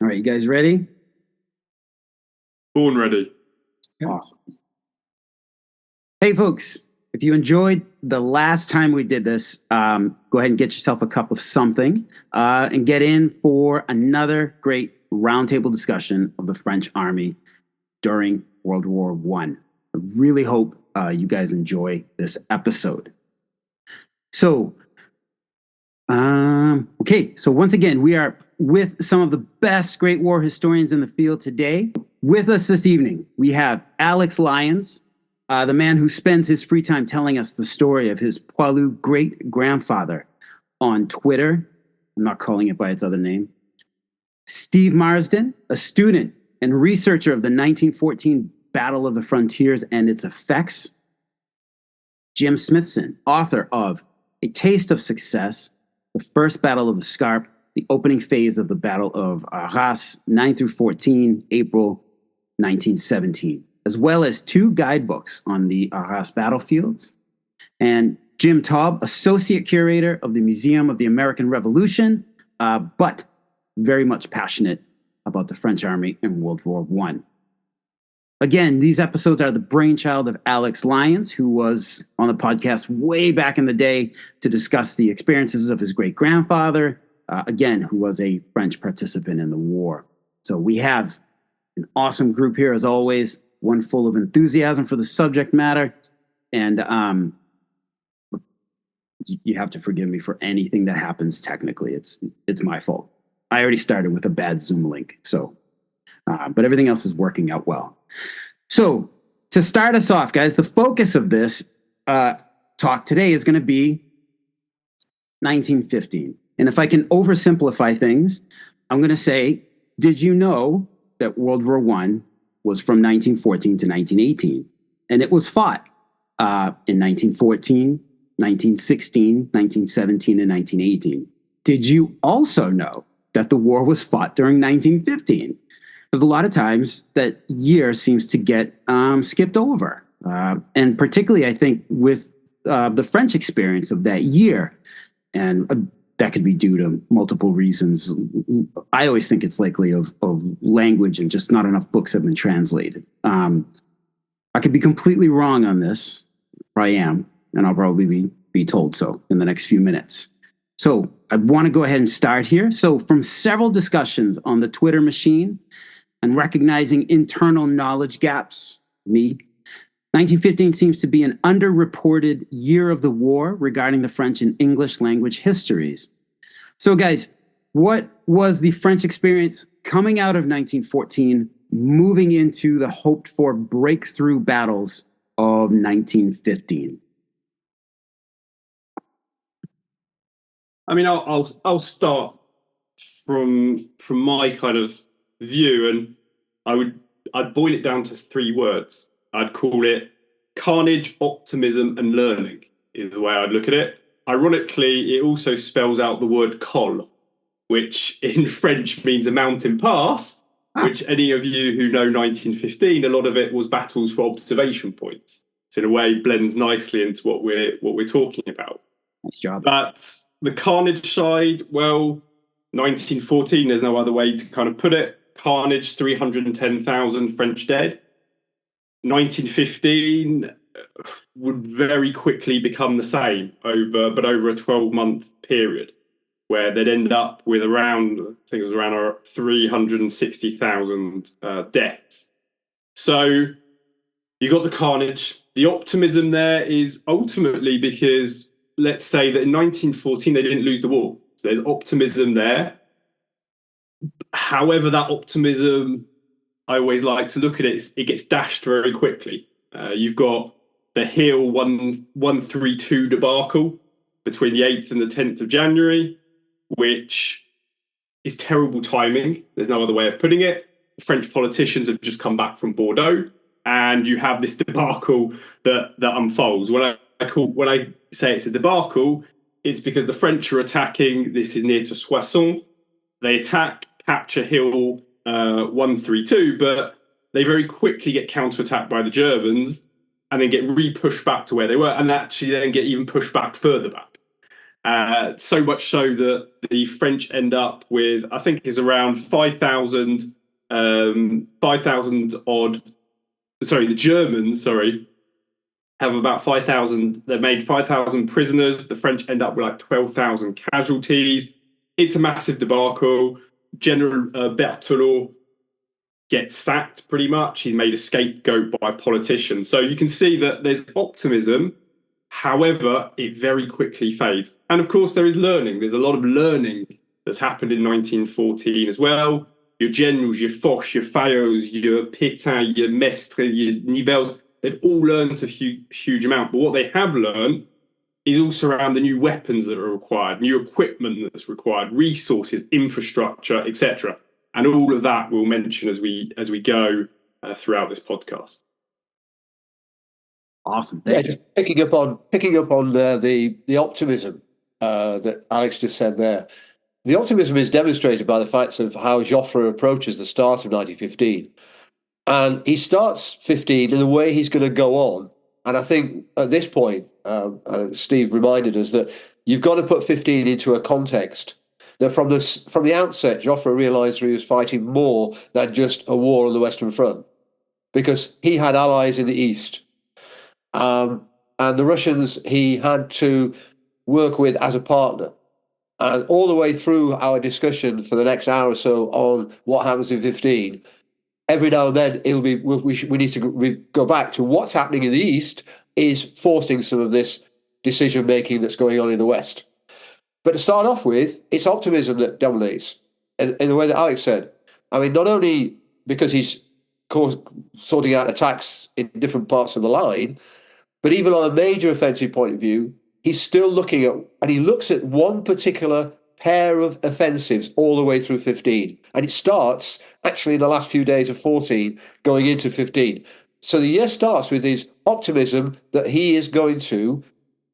All right, you guys ready? Born ready. Awesome. Hey, folks, if you enjoyed the last time we did this, go ahead and get yourself a cup of something and get in for another great roundtable discussion of the French army during World War I. I really hope you guys enjoy this episode. So, so once again, we are with some of the best Great War historians in the field today. With us this evening, we have Alex Lyons, the man who spends his free time telling us the story of his Poilu great-grandfather on Twitter. I'm not calling it by its other name. Steve Marsdin, a student and researcher of the 1914 Battle of the Frontiers and its effects. Jim Smithson, author of A Taste of Success, the First Battle of the Scarpe, the opening phase of the Battle of Arras, 9 through 14, April 1917, as well as 2 guidebooks on the Arras battlefields. And Jim Taub, associate curator of the Museum of the American Revolution, but very much passionate about the French army in World War I. Again, these episodes are the brainchild of Alex Lyons, who was on the podcast way back in the day to discuss the experiences of his great-grandfather, again, who was a French participant in the war. So we have an awesome group here, as always, one full of enthusiasm for the subject matter. And you have to forgive me for anything that happens technically. It's my fault. I already started with a bad Zoom link, so but everything else is working out well. So to start us off, guys, the focus of this talk today is going to be 1915. And if I can oversimplify things, I'm going to say, did you know that World War I was from 1914 to 1918? And it was fought in 1914, 1916, 1917, and 1918. Did you also know that the war was fought during 1915? Because a lot of times that year seems to get skipped over. And particularly, I think, with the French experience of that year. And that could be due to multiple reasons. I always think it's likely of language and just not enough books have been translated. I could be completely wrong on this, or I am, and I'll probably be told so in the next few minutes. So I want to go ahead and start here. So from several discussions on the Twitter machine and recognizing internal knowledge gaps, 1915 seems to be an underreported year of the war regarding the French and English language histories. So guys, what was the French experience coming out of 1914, moving into the hoped for breakthrough battles of 1915? I mean, I'll start from my kind of view, and I'd boil it down to 3 words. I'd call it carnage, optimism, and learning is the way I'd look at it. Ironically, it also spells out the word col, which in French means a mountain pass, which any of you who know 1915, a lot of it was battles for observation points. So in a way, blends nicely into what we're talking about. Nice job. But the carnage side, well, 1914, there's no other way to kind of put it. Carnage, 310,000 French dead. 1915 would very quickly become the same over a 12-month period, where they'd end up with around 360,000 deaths. So you got the carnage. The optimism there is ultimately because, let's say that in 1914 they didn't lose the war. So there's optimism there. However, that optimism, I always like to look at it, it gets dashed very quickly. You've got the Hill 132 debacle between the 8th and the 10th of January, which is terrible timing. There's no other way of putting it. The French politicians have just come back from Bordeaux, and you have this debacle that unfolds. When I say it's a debacle, it's because the French are attacking. This is near to Soissons. They attack, capture Hill 132, but they very quickly get counterattacked by the Germans and then get re-pushed back to where they were, and actually then get even pushed back further back. So much so that the French end up with, I think, is around 5,000 odd. Sorry, the Germans, have about 5,000. They made 5,000 prisoners. The French end up with like 12,000 casualties. It's a massive debacle. General Berthelot gets sacked pretty much. He's made a scapegoat by politicians. So you can see that there's optimism. However, it very quickly fades. And of course, there is learning. There's a lot of learning that's happened in 1914 as well. Your generals, your Foch, your Fayos, your Pétain, your Mestre, your Nivelles, they've all learned a huge amount. But what they have learned is also around the new weapons that are required, new equipment that's required, resources, infrastructure, etc. And all of that we'll mention as we go throughout this podcast. Awesome. Just picking up on the optimism that Alex just said there. The optimism is demonstrated by the facts of how Joffre approaches the start of 1915. And he starts 15 in the way he's going to go on. And I think at this point, Steve reminded us that you've got to put 15 into a context. That from the outset, Joffre realised he was fighting more than just a war on the Western Front, because he had allies in the East. And the Russians he had to work with as a partner. And all the way through our discussion for the next hour or so on what happens in 15, every now and then we need to go back to what's happening in the East is forcing some of this decision making that's going on in the West. But to start off with, it's optimism that dominates in the way that Alex said. I mean, not only because he's sorting out attacks in different parts of the line, but even on a major offensive point of view, he's still looking at, and he looks at one particular pair of offensives all the way through 15. And it starts actually in the last few days of 14, going into 15. So the year starts with his optimism that he is going to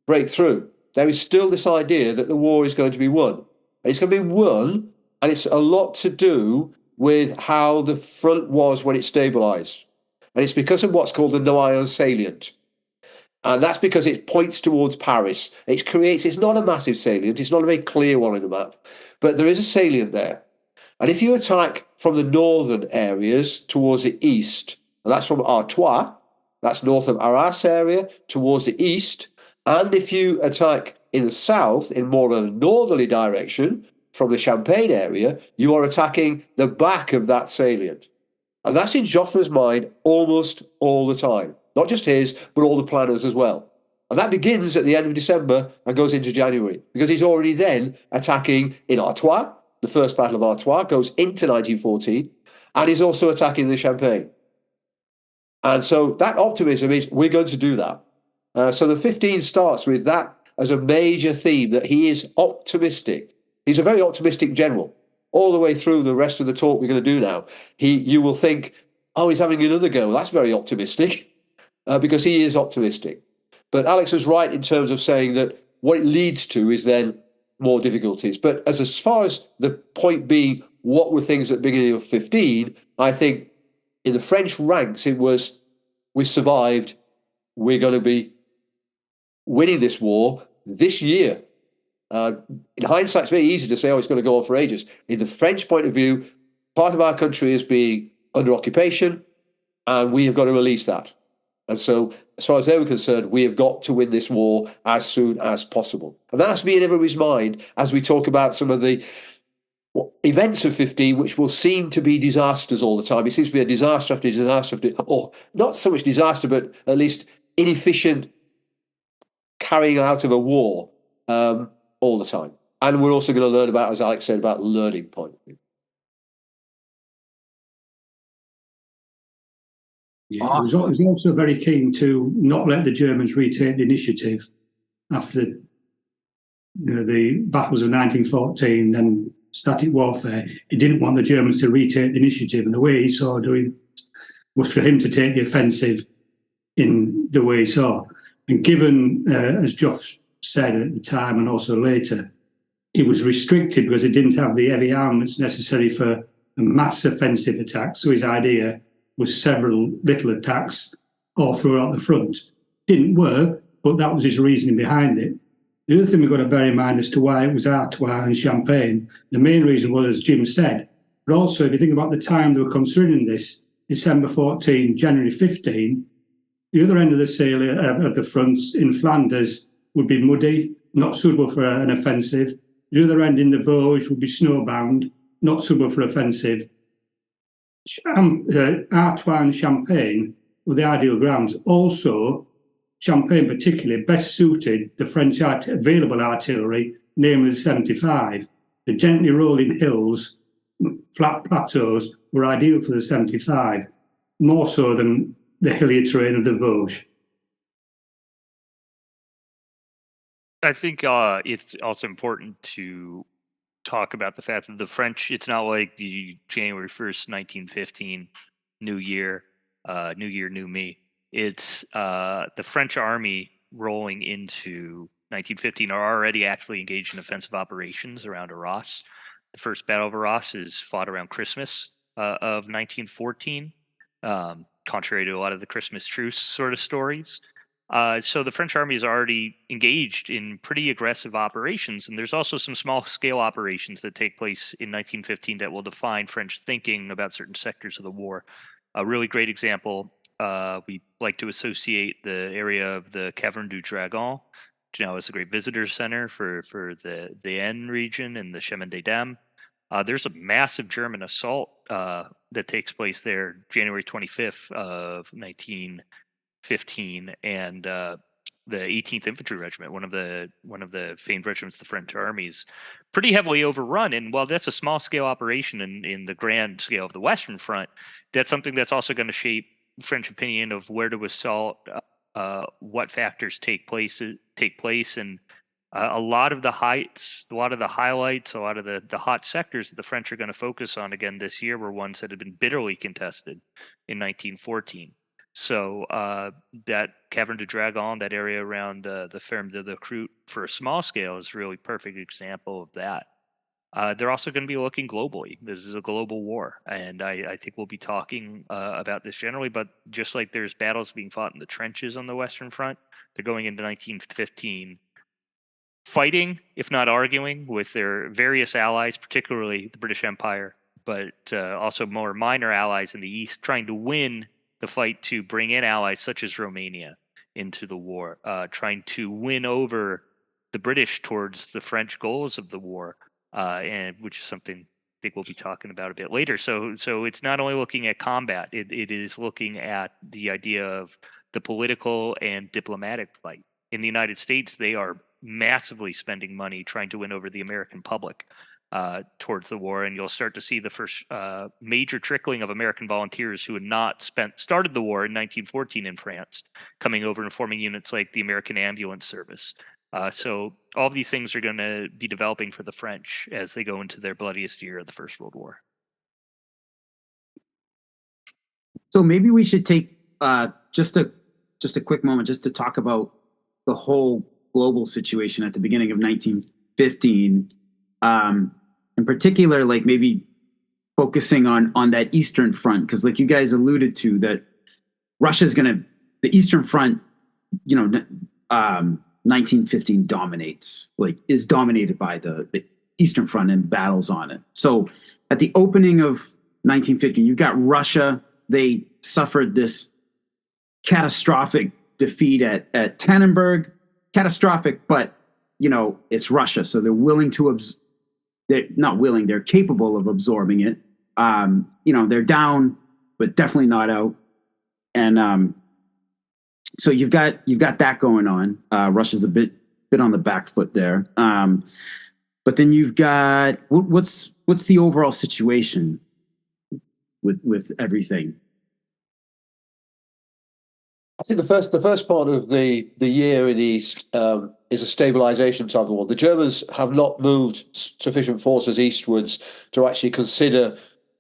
break through. There is still this idea that the war is going to be won. And it's going to be won, and it's a lot to do with how the front was when it stabilised. And it's because of what's called the Noyon salient. And that's because it points towards Paris. It's not a massive salient, it's not a very clear one in the map, but there is a salient there. And if you attack from the northern areas towards the east, and that's from Artois, that's north of Arras area, towards the east, and if you attack in the south, in more of a northerly direction, from the Champagne area, you are attacking the back of that salient. And that's in Joffre's mind almost all the time. Not just his, but all the planners as well. And that begins at the end of December and goes into January, because he's already then attacking in Artois. The first Battle of Artois goes into 1914, and he's also attacking the Champagne. And so that optimism is, we're going to do that. So the 15 starts with that as a major theme, that he is optimistic. He's a very optimistic general. All the way through the rest of the talk we're going to do now, you will think, oh, he's having another go. That's very optimistic. Because he is optimistic. But Alex was right in terms of saying that what it leads to is then more difficulties. But as far as the point being, what were things at the beginning of 15, I think in the French ranks, it was, we survived, we're going to be winning this war this year. In hindsight, it's very easy to say, oh, it's going to go on for ages. In the French point of view, part of our country is being under occupation, and we have got to release that. And so, as far as they were concerned, we have got to win this war as soon as possible. And that has to be in everybody's mind as we talk about some of the events of 15, which will seem to be disasters all the time. It seems to be a disaster after disaster after, or not so much disaster, but at least inefficient carrying out of a war all the time. And we're also going to learn about, as Alex said, about learning point of view. Yeah, awesome. He was also very keen to not let the Germans retake the initiative after the battles of 1914 and static warfare. He didn't want the Germans to retake the initiative, and the way he saw doing was for him to take the offensive in the way he saw. And given, as Geoff said at the time and also later, it was restricted because it didn't have the heavy armaments necessary for a mass offensive attack. So his idea was several little attacks all throughout the front. Didn't work, but that was his reasoning behind it. The other thing we've got to bear in mind as to why it was Artois and Champagne, the main reason was, as Jim said, but also if you think about the time they were considering this, December 14, January 15, the other end of the sail of the fronts in Flanders would be muddy, not suitable for an offensive. The other end in the Vosges would be snowbound, not suitable for offensive. Artois and Champagne were the ideal grounds. Also, Champagne particularly best suited the French available artillery, namely the 75. The gently rolling hills, flat plateaus, were ideal for the 75, more so than the hillier terrain of the Vosges. I think it's also important to talk about the fact that the French, it's not like the January 1st, 1915 New Year, New Me. It's the French army rolling into 1915 are already actually engaged in offensive operations around Arras. The first Battle of Arras is fought around Christmas of 1914, contrary to a lot of the Christmas truce sort of stories. So the French army is already engaged in pretty aggressive operations, and there's also some small-scale operations that take place in 1915 that will define French thinking about certain sectors of the war. A really great example, we like to associate the area of the Caverne du Dragon, which now is a great visitor center for the Aisne region and the Chemin des Dames. There's a massive German assault that takes place there January 25th of 1915, and the 18th Infantry Regiment, one of the famed regiments of the French armies, pretty heavily overrun. And while that's a small scale operation in the grand scale of the Western Front, that's something that's also going to shape French opinion of where to assault, what factors take place, and a lot of the highlights, a lot of the hot sectors that the French are going to focus on again this year were ones that had been bitterly contested in 1914. So that Caverne du Dragon, that area around the Ferme de la Croûte for a small scale is a really perfect example of that. They're also going to be looking globally. This is a global war, and I think we'll be talking about this generally, but just like there's battles being fought in the trenches on the Western Front, they're going into 1915 fighting, if not arguing, with their various allies, particularly the British Empire, but also more minor allies in the East, trying to win the fight to bring in allies such as Romania into the war, trying to win over the British towards the French goals of the war, and which is something I think we'll be talking about a bit later. So it's not only looking at combat, it is looking at the idea of the political and diplomatic fight. In the United States, they are massively spending money trying to win over the American public towards the war, and you'll start to see the first major trickling of American volunteers who had not started the war in 1914 in France, coming over and forming units like the American Ambulance Service. So all of these things are going to be developing for the French as they go into their bloodiest year of the First World War. So maybe we should take just a quick moment just to talk about the whole global situation at the beginning of 1915. In particular, like maybe focusing on that Eastern Front, because like you guys alluded to, that Russia's the Eastern Front, 1915 is dominated by the Eastern Front and battles on it. So at the opening of 1915, you've got Russia. They suffered this catastrophic defeat at Tannenberg. Catastrophic, but it's Russia, so they're willing to they're capable of absorbing it. They're down, but definitely not out. And so you've got that going on. Russia's a bit on the back foot there. But then you've got what's the overall situation with everything? I think the first part of the year in the East is a stabilization type of war. The Germans have not moved sufficient forces eastwards to actually consider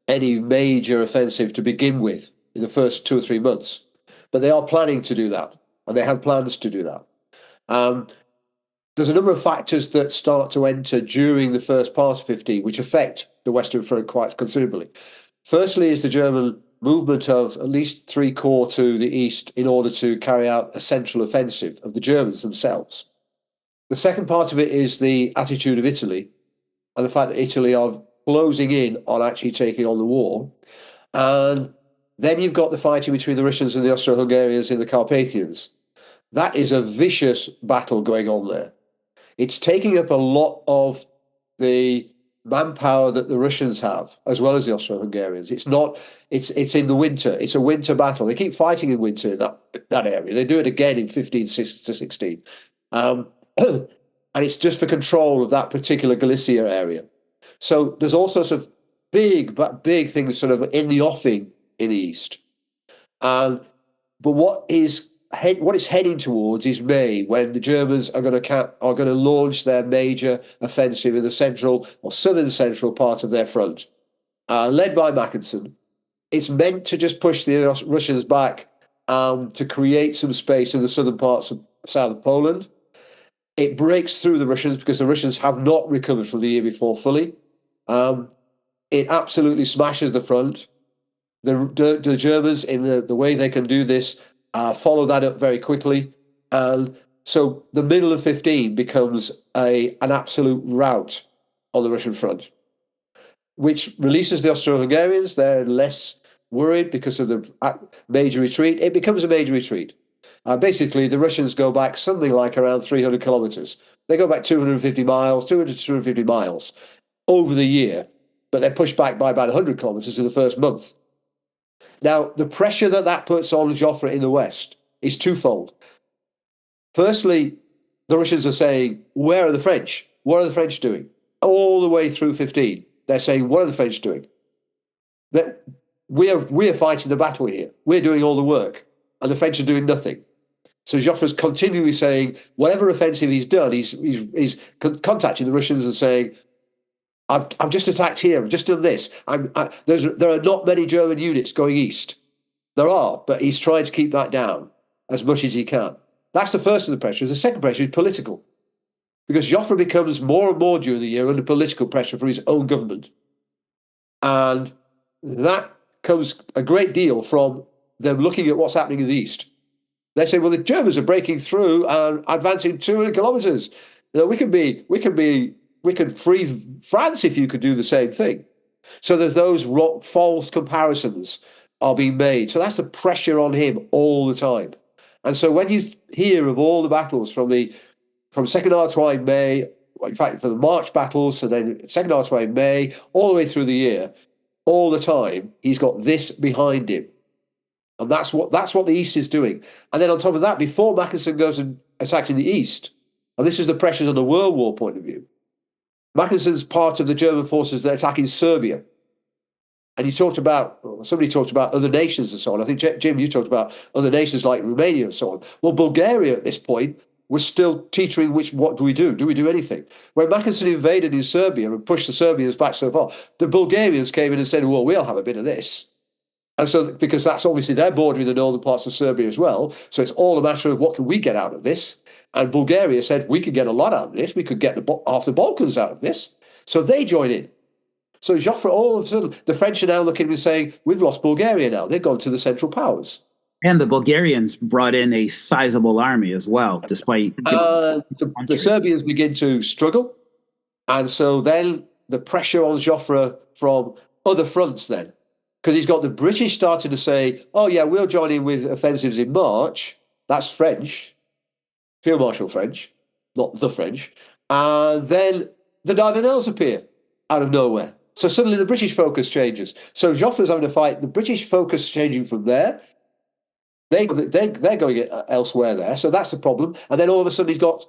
any major offensive to begin with in the first 2 or 3 months. But they are planning to do that, and they have plans to do that. There's a number of factors that start to enter during the first part of 15, which affect the Western Front quite considerably. Firstly is the German movement of at least 3 corps to the east in order to carry out a central offensive of the Germans themselves. The second part of it is the attitude of Italy and the fact that Italy are closing in on actually taking on the war. And then you've got the fighting between the Russians and the Austro-Hungarians in the Carpathians. That is a vicious battle going on there. It's taking up a lot of the manpower that the Russians have, as well as the Austro-Hungarians. It's in the winter. It's a winter battle. They keep fighting in winter in that area. They do it again in 15-16. And it's just for control of that particular Galicia area. So there's all sorts of big things sort of in the offing in the east. But what it's heading towards is May, when the Germans are going to launch their major offensive in the central or southern central part of their front, led by Mackensen. It's meant to just push the Russians back to create some space in the southern parts of south of Poland. It breaks through the Russians because the Russians have not recovered from the year before fully. It absolutely smashes the front. The Germans, in the way they can do this, follow that up very quickly. And so the middle of 15 becomes an absolute rout on the Russian front, which releases the Austro-Hungarians. They're less worried because of the major retreat. It becomes a major retreat. Basically, the Russians go back something like around 300 kilometers. They go back 250 miles, 200 to 250 miles over the year, but they're pushed back by about 100 kilometers in the first month. Now, the pressure that puts on Joffre in the west is twofold. Firstly, the Russians are saying, where are the French? What are the French doing? All the way through 15, they're saying, what are the French doing? That we are fighting the battle here. We're doing all the work, and the French are doing nothing. So Joffre's continually saying, whatever offensive he's done, he's contacting the Russians and saying, I've just attacked here. I've just done this. There are not many German units going east. There are, but he's trying to keep that down as much as he can. That's the first of the pressures. The second pressure is political, because Joffre becomes more and more during the year under political pressure from his own government. And that comes a great deal from them looking at what's happening in the east. They say, well, the Germans are breaking through and advancing 200 kilometers. We could free France if you could do the same thing. So there's those false comparisons are being made. So that's the pressure on him all the time. And so when you hear of all the battles from Second Artois in May, in fact, for the March battles, and then Second Artois in May, all the way through the year, all the time, he's got this behind him. And that's what the East is doing. And then on top of that, before Mackensen goes and attacks in the East, and this is the pressures on the World War point of view, Mackensen's part of the German forces that are attacking Serbia. And somebody talked about other nations and so on. I think, Jim, you talked about other nations like Romania and so on. Well, Bulgaria at this point was still teetering, what do we do? Do we do anything? When Mackensen invaded in Serbia and pushed the Serbians back so far, the Bulgarians came in and said, well, we'll have a bit of this. And so, because that's obviously they're bordering the northern parts of Serbia as well. So it's all a matter of what can we get out of this? And Bulgaria said, we could get a lot out of this. We could get half the Balkans out of this. So they join in. So Joffre, all of a sudden, the French are now looking and saying, we've lost Bulgaria now. They've gone to the Central Powers. And the Bulgarians brought in a sizable army as well, despite... the Serbians begin to struggle. And so then the pressure on Joffre from other fronts then, because he's got the British starting to say, oh yeah, we'll join in with offensives in March. That's French. Field Marshal French, not the French. And then the Dardanelles appear out of nowhere. So suddenly the British focus changes. So Joffre's having to fight the British focus changing from there. They're going elsewhere there. So that's the problem. And then all of a sudden he's got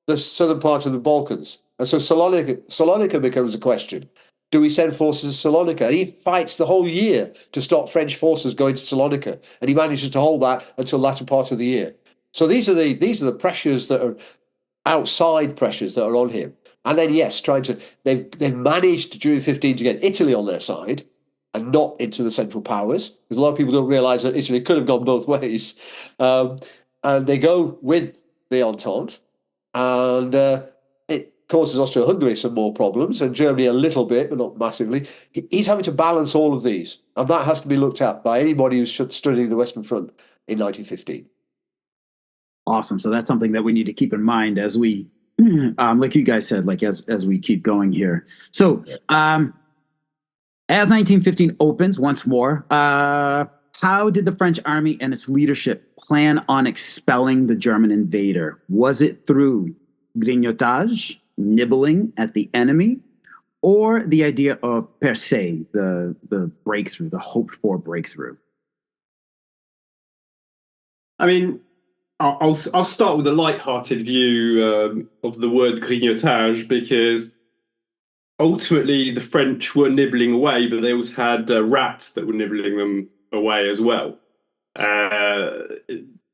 the southern part of the Balkans. And so Salonika becomes a question. Do we send forces to Salonika? And he fights the whole year to stop French forces going to Salonika. And he manages to hold that until the latter part of the year. So these are the pressures that are outside pressures that are on him. And then, yes, they've managed during 15 to get Italy on their side and not into the Central Powers, because a lot of people don't realise that Italy could have gone both ways. And they go with the Entente, and it causes Austria-Hungary some more problems, and Germany a little bit, but not massively. He's having to balance all of these, and that has to be looked at by anybody who's studying the Western Front in 1915. Awesome. So that's something that we need to keep in mind as we like you guys said, like as we keep going here. So, as 1915 opens once more, how did the French army and its leadership plan on expelling the German invader? Was it through grignotage, nibbling at the enemy, or the idea of percée, the breakthrough, the hoped for breakthrough? I mean, I'll start with a light-hearted view of the word grignotage, because ultimately the French were nibbling away, but they also had rats that were nibbling them away as well.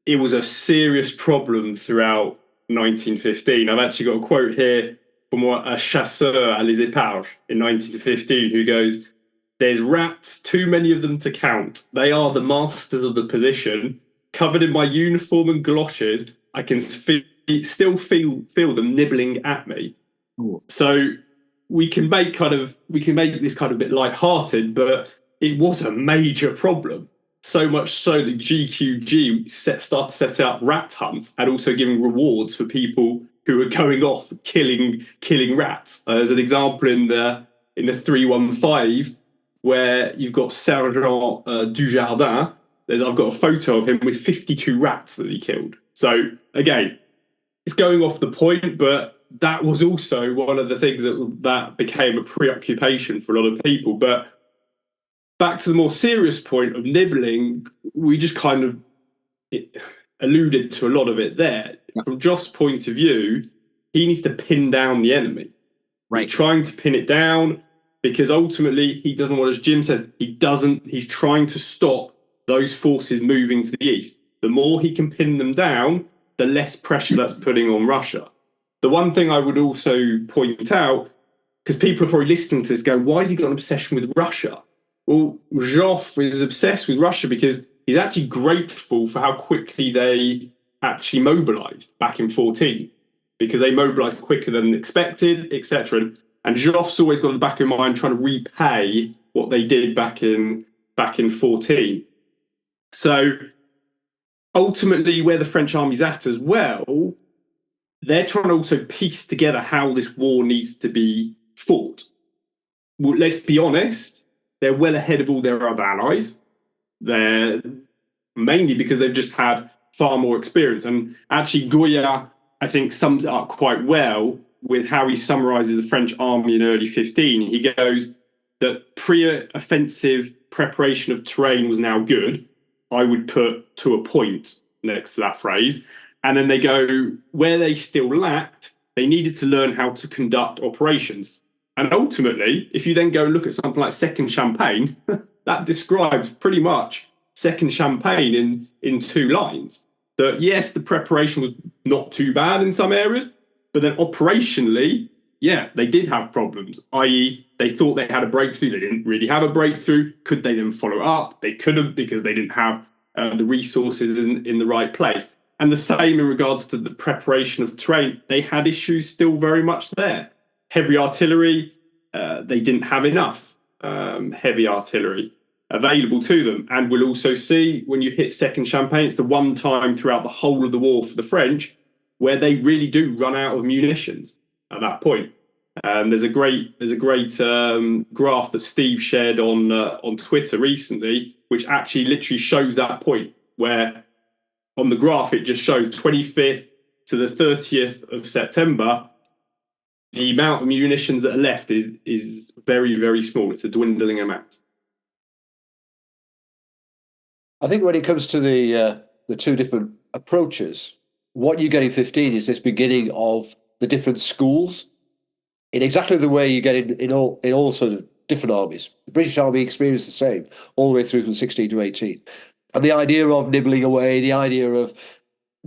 It was a serious problem throughout 1915. I've actually got a quote here from a chasseur à les éparges in 1915 who goes, "There's rats, too many of them to count. They are the masters of the position. Covered in my uniform and galoshes, I can still feel them nibbling at me." Ooh. So we can make this kind of a bit light-hearted, but it was a major problem. So much so that GQG started setting up rat hunts and also giving rewards for people who were going off killing rats. As an example, in the 315, where you've got Sergeant Dujardin, I've got a photo of him with 52 rats that he killed. So again, it's going off the point, but that was also one of the things that became a preoccupation for a lot of people. But back to the more serious point of nibbling, we just kind of alluded to a lot of it there. From Joff's point of view, he needs to pin down the enemy. Right. He's trying to pin it down because ultimately he doesn't want, as Jim says, he's trying to stop those forces moving to the east. The more he can pin them down, the less pressure that's putting on Russia. The one thing I would also point out, because people are probably listening to this going, why has he got an obsession with Russia? Well, Joff is obsessed with Russia because he's actually grateful for how quickly they actually mobilized back in 14, because they mobilized quicker than expected, etc. And Joff's always got in the back of his mind trying to repay what they did back in 14. So ultimately, where the French army's at as well, they're trying to also piece together how this war needs to be fought. Well, let's be honest, they're well ahead of all their other allies. They're mainly because they've just had far more experience. And actually, Goya, I think, sums it up quite well with how he summarizes the French army in early 15. He goes that pre-offensive preparation of terrain was now good. I would put to a point next to that phrase. And then they go, where they still lacked, they needed to learn how to conduct operations. And ultimately, if you then go and look at something like Second Champagne, that describes pretty much Second Champagne in 2 lines. That yes, the preparation was not too bad in some areas, but then operationally, yeah, they did have problems, i.e. they thought they had a breakthrough, they didn't really have a breakthrough. Could they then follow up? They couldn't, because they didn't have the resources in the right place. And the same in regards to the preparation of terrain. They had issues still very much there. Heavy artillery, they didn't have enough heavy artillery available to them. And we'll also see when you hit Second Champagne, it's the one time throughout the whole of the war for the French where they really do run out of munitions at that point. There's a great graph that Steve shared on Twitter recently, which actually literally shows that point, where on the graph it just shows 25th to the 30th of September, the amount of munitions that are left is very, very small. It's a dwindling amount. I think when it comes to the 2 different approaches, what you get in 15 is this beginning of the different schools in exactly the way you get in all sort of different armies. The British Army experienced the same all the way through from 16 to 18. And the idea of nibbling away, the idea of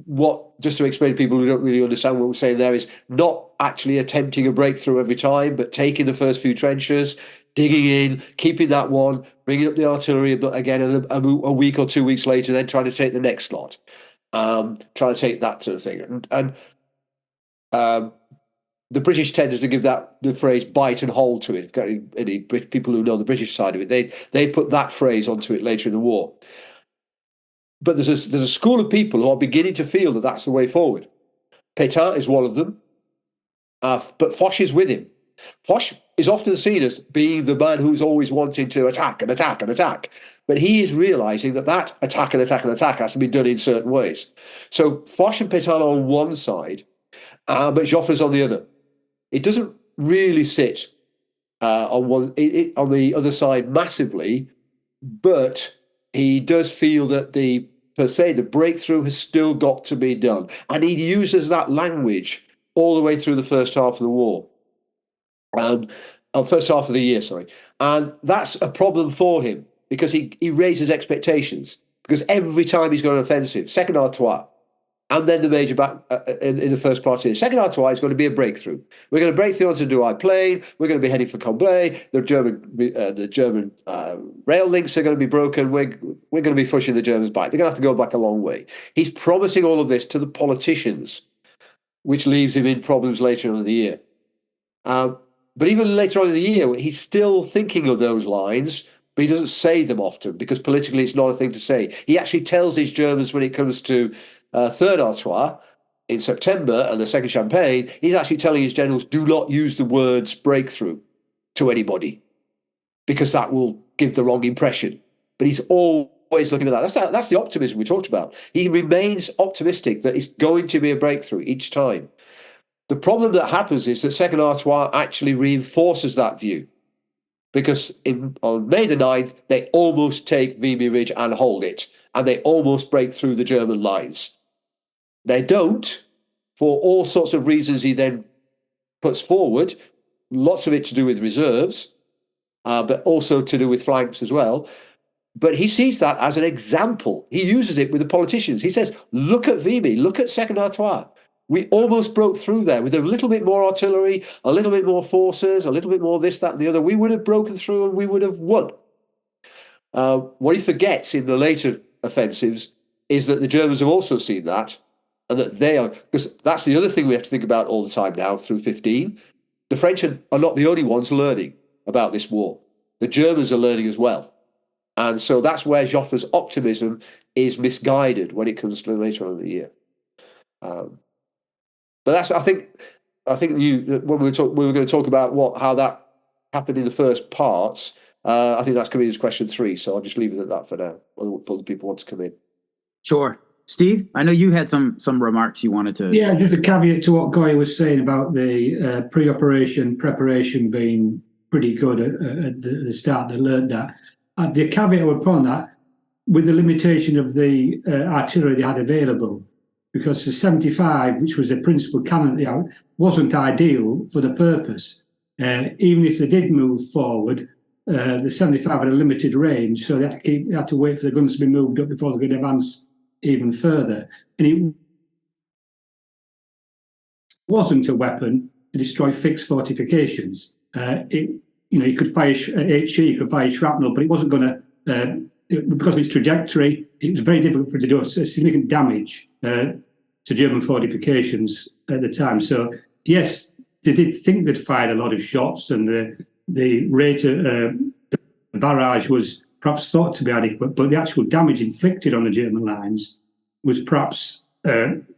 what, just to explain to people who don't really understand what we're saying there, is not actually attempting a breakthrough every time, but taking the first few trenches, digging in, keeping that one, bringing up the artillery again a week or 2 weeks later, then trying to take the next lot, trying to take that sort of thing. And the British tended to give the phrase bite and hold to it. If got any people who know the British side of it, they put that phrase onto it later in the war. But there's a school of people who are beginning to feel that that's the way forward. Pétain is one of them. but Foch is with him. Foch is often seen as being the man who's always wanting to attack and attack and attack. But he is realizing that attack and attack and attack has to be done in certain ways. So Foch and Pétain are on one side, but Joffre's on the other. It doesn't really sit on the other side massively, but he does feel that the breakthrough has still got to be done. And he uses that language all the way through the first half of the war. First half of the year, sorry. And that's a problem for him because he raises expectations. Because every time he's got an offensive, second Artois, and then the major back in the first part of the second Artois is going to be a breakthrough. We're going to break through onto Douai Plain. We're going to be heading for Cambrai. The German rail links are going to be broken. We're going to be pushing the Germans back. They're going to have to go back a long way. He's promising all of this to the politicians, which leaves him in problems later on in the year. But even later on in the year, he's still thinking of those lines, but he doesn't say them often because politically it's not a thing to say. He actually tells his Germans when it comes to Third Artois in September and the Second Champagne, he's actually telling his generals, do not use the words breakthrough to anybody because that will give the wrong impression. But he's always looking at that. That's the optimism we talked about. He remains optimistic that it's going to be a breakthrough each time. The problem that happens is that Second Artois actually reinforces that view because on May the 9th, they almost take Vimy Ridge and hold it, and they almost break through the German lines. They don't, for all sorts of reasons he then puts forward, lots of it to do with reserves, but also to do with flanks as well. But he sees that as an example. He uses it with the politicians. He says, look at Vimy, look at Second Artois. We almost broke through there with a little bit more artillery, a little bit more forces, a little bit more this, that, and the other. We would have broken through and we would have won. What he forgets in the later offensives is that the Germans have also seen that, and that they are, because that's the other thing we have to think about all the time now through 15. The French are not the only ones learning about this war. The Germans are learning as well. And so that's where Joffre's optimism is misguided when it comes to later on in the year. But that's, I think when we were going to talk about how that happened in the first parts. I think that's coming as question 3, so I'll just leave it at that for now. Other people want to come in. Sure, Steve. I know you had some remarks you wanted to. Yeah, just a caveat to what Goya was saying about the pre-operation preparation being pretty good at the start. They learned that. The caveat I would put on that, with the limitation of the artillery they had available, because the 75, which was the principal cannon, wasn't ideal for the purpose. Even if they did move forward, the 75 had a limited range, so they had to wait for the guns to be moved up before they could advance even further. And it wasn't a weapon to destroy fixed fortifications. You could fire HE, you could fire shrapnel, but it wasn't going to, because of its trajectory, it was very difficult for it to do significant damage to German fortifications at the time. So, yes, they did think they'd fired a lot of shots, and the rate of the barrage was perhaps thought to be adequate, but the actual damage inflicted on the German lines was perhaps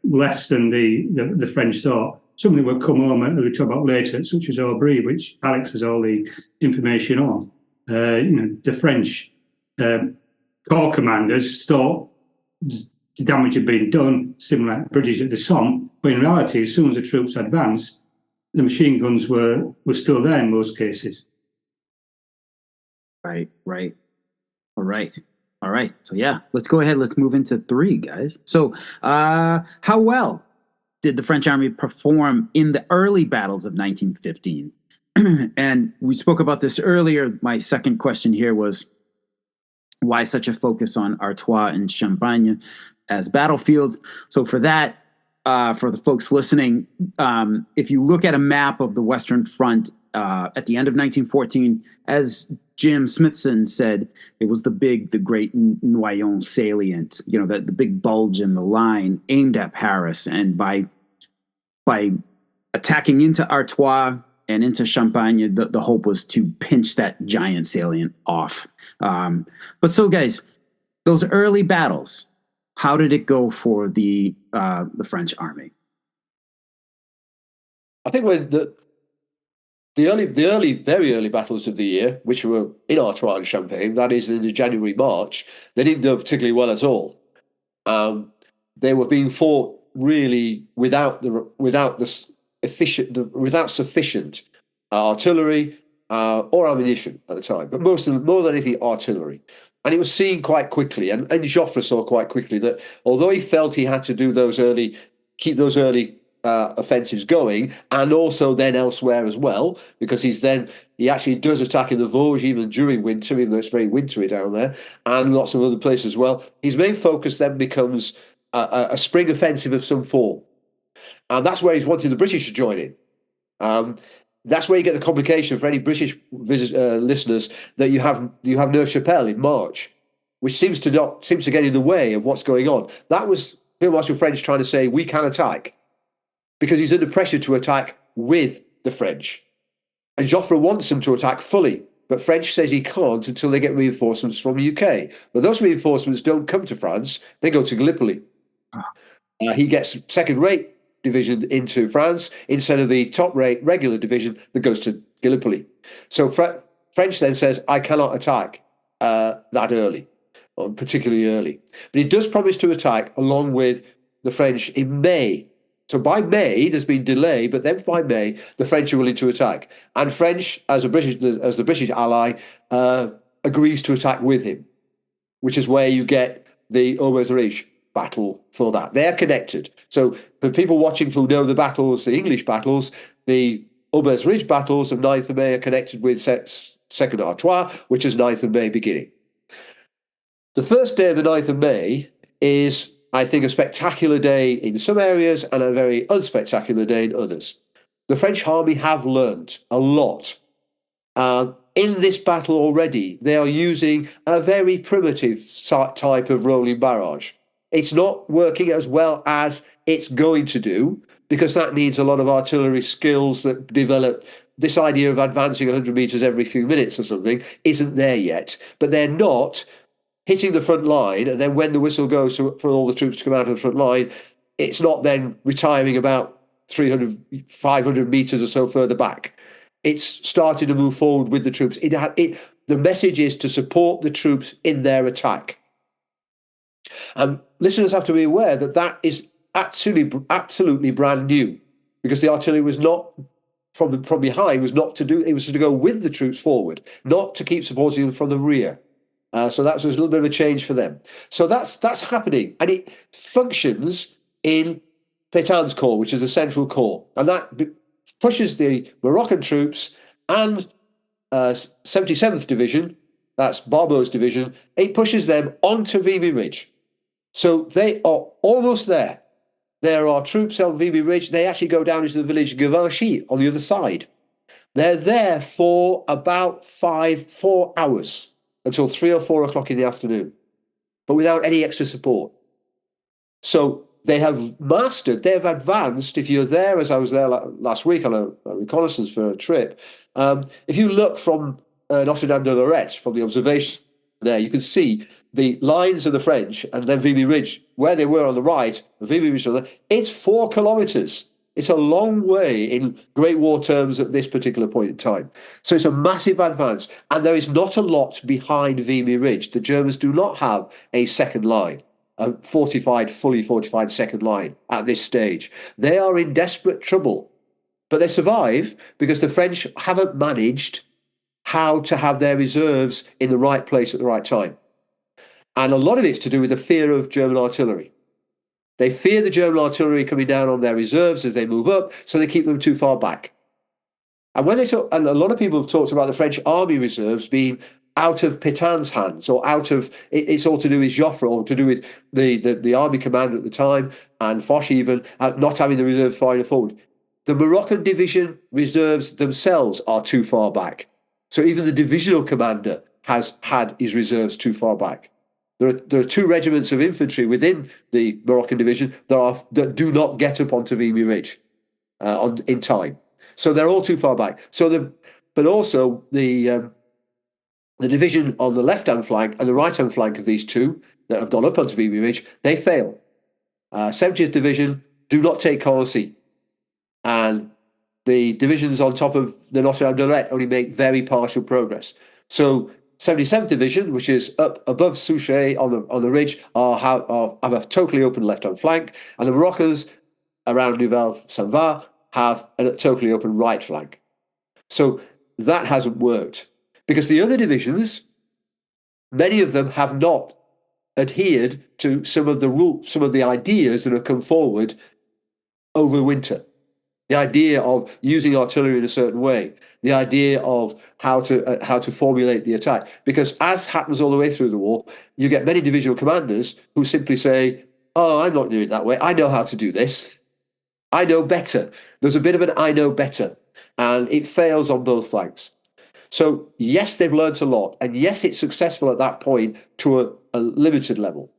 less than the French thought. Something will come home that we'll talk about later, such as Aubry, which Alex has all the information on. The French corps commanders thought the damage had been done, similar like British at the Somme, but in reality, as soon as the troops advanced, the machine guns were still there in most cases. Right. All right. So yeah, let's go ahead. Let's move into 3, guys. So how well did the French army perform in the early battles of 1915? And we spoke about this earlier. My second question here was, why such a focus on Artois and Champagne as battlefields? So for that, for the folks listening, if you look at a map of the Western Front at the end of 1914, as Jim Smithson said, it was the great Noyon salient, the big bulge in the line aimed at Paris. And by attacking into Artois and into Champagne, the hope was to pinch that giant salient off. But so, guys, those early battles, how did it go for the French army? I think when the very early battles of the year, which were in Artois and Champagne, that is in the January, March, they didn't go particularly well at all. They were being fought really without sufficient artillery or ammunition at the time, but more than anything, artillery. And it was seen quite quickly, and Joffre saw quite quickly that although he felt he had to do keep those early offensives going, and also then elsewhere as well, because he actually does attack in the Vosges even during winter, even though it's very wintry down there, and lots of other places as well. His main focus then becomes a spring offensive of some form, and that's where he's wanting the British to join in. That's where you get the complication for any British listeners that you have Neuve-Chapelle in March, which seems to get in the way of what's going on. That was Field Marshal French trying to say we can attack, because he's under pressure to attack with the French. And Joffre wants them to attack fully, but French says he can't until they get reinforcements from the UK. But those reinforcements don't come to France, they go to Gallipoli. He gets second-rate division into France instead of the top-rate regular division that goes to Gallipoli. So French then says, I cannot attack that early, or particularly early. But he does promise to attack along with the French in May. So by May, there's been delay, but then by May, the French are willing to attack. And French, as the British ally, agrees to attack with him, which is where you get the Aubers-Ridge battle for that. They're connected. So for people watching who know the English battles, the Aubers-Ridge battles of 9th of May are connected with 2nd Artois, which is 9th of May beginning. The first day of the 9th of May is, I think, a spectacular day in some areas and a very unspectacular day in others. The French army have learnt a lot. In this battle already, they are using a very primitive type of rolling barrage. It's not working as well as it's going to do, because that needs a lot of artillery skills that develop. This idea of advancing 100 metres every few minutes or something isn't there yet, but they're not hitting the front line, and then when the whistle goes for all the troops to come out of the front line, it's not then retiring about 300, 500 metres or so further back. It's starting to move forward with the troops. The message is to support the troops in their attack. And listeners have to be aware that is absolutely brand new, because the artillery was not from behind, was not to do. It was to go with the troops forward, not to keep supporting them from the rear. So that was a little bit of a change for them. So that's happening, and it functions in Pétain's corps, which is a central corps, and that pushes the Moroccan troops and 77th Division, that's Barbeau's division, it pushes them onto Vimy Ridge. So they are almost there. There are troops on Vimy Ridge. They actually go down into the village Givenchy on the other side. They're there for about 4 hours until 3 or 4 o'clock in the afternoon, but without any extra support. So they have advanced. If you're there, as I was there last week on a reconnaissance for a trip, if you look from Notre-Dame de Lorette, from the observation there, you can see the lines of the French and then Vimy Ridge, where they were on the right, Vimy Ridge, it's 4 kilometres. It's a long way in Great War terms at this particular point in time. So it's a massive advance, and there is not a lot behind Vimy Ridge. The Germans do not have a second line, a fully fortified second line at this stage. They are in desperate trouble, but they survive because the French haven't managed how to have their reserves in the right place at the right time. And a lot of it's to do with the fear of German artillery. They fear the German artillery coming down on their reserves as they move up, so they keep them too far back. And and a lot of people have talked about the French army reserves being out of Pétain's hands, or it's all to do with Joffre, or to do with the army commander at the time, and Foch even, not having the reserves far enough forward. The Moroccan division reserves themselves are too far back. So even the divisional commander has had his reserves too far back. There are 2 regiments of infantry within the Moroccan division that do not get up onto Vimy Ridge in time. So they're all too far back. But also the division on the left-hand flank and the right-hand flank of these 2 that have gone up onto Vimy Ridge, they fail. 70th Division do not take Carnacy, and the divisions on top of the Notre-Dame-de-Lorette only make very partial progress. So 77th Division, which is up above Chauchat on the ridge, have a totally open left-hand flank, and the Moroccans around Neuville-Saint-Va have a totally open right flank. So that hasn't worked because the other divisions, many of them have not adhered to some of the ideas that have come forward over the winter. The idea of using artillery in a certain way, the idea of how to formulate the attack. Because as happens all the way through the war, you get many divisional commanders who simply say, "Oh, I'm not doing it that way. I know how to do this. I know better." There's a bit of an "I know better," and it fails on both flanks. So yes, they've learned a lot, and yes, it's successful at that point to a limited level.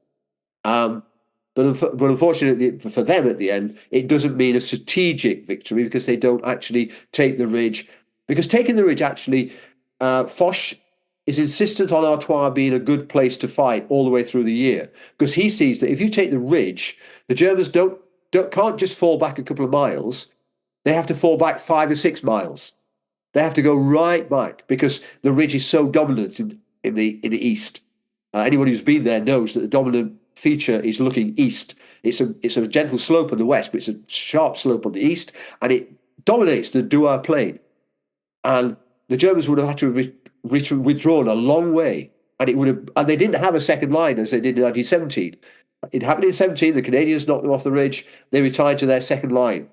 But unfortunately for them at the end, it doesn't mean a strategic victory because they don't actually take the ridge. Because taking the ridge, actually, Foch is insistent on Artois being a good place to fight all the way through the year. Because he sees that if you take the ridge, the Germans can't just fall back a couple of miles. They have to fall back 5 or 6 miles. They have to go right back because the ridge is so dominant in the east. Anyone who's been there knows that the dominant feature is looking east. It's a gentle slope on the west, but it's a sharp slope on the east, and it dominates the Douar plain. And the Germans would have had to have withdrawn a long way, and they didn't have a second line as they did in 1917. It happened in 17. The Canadians knocked them off the ridge. They retired to their second line.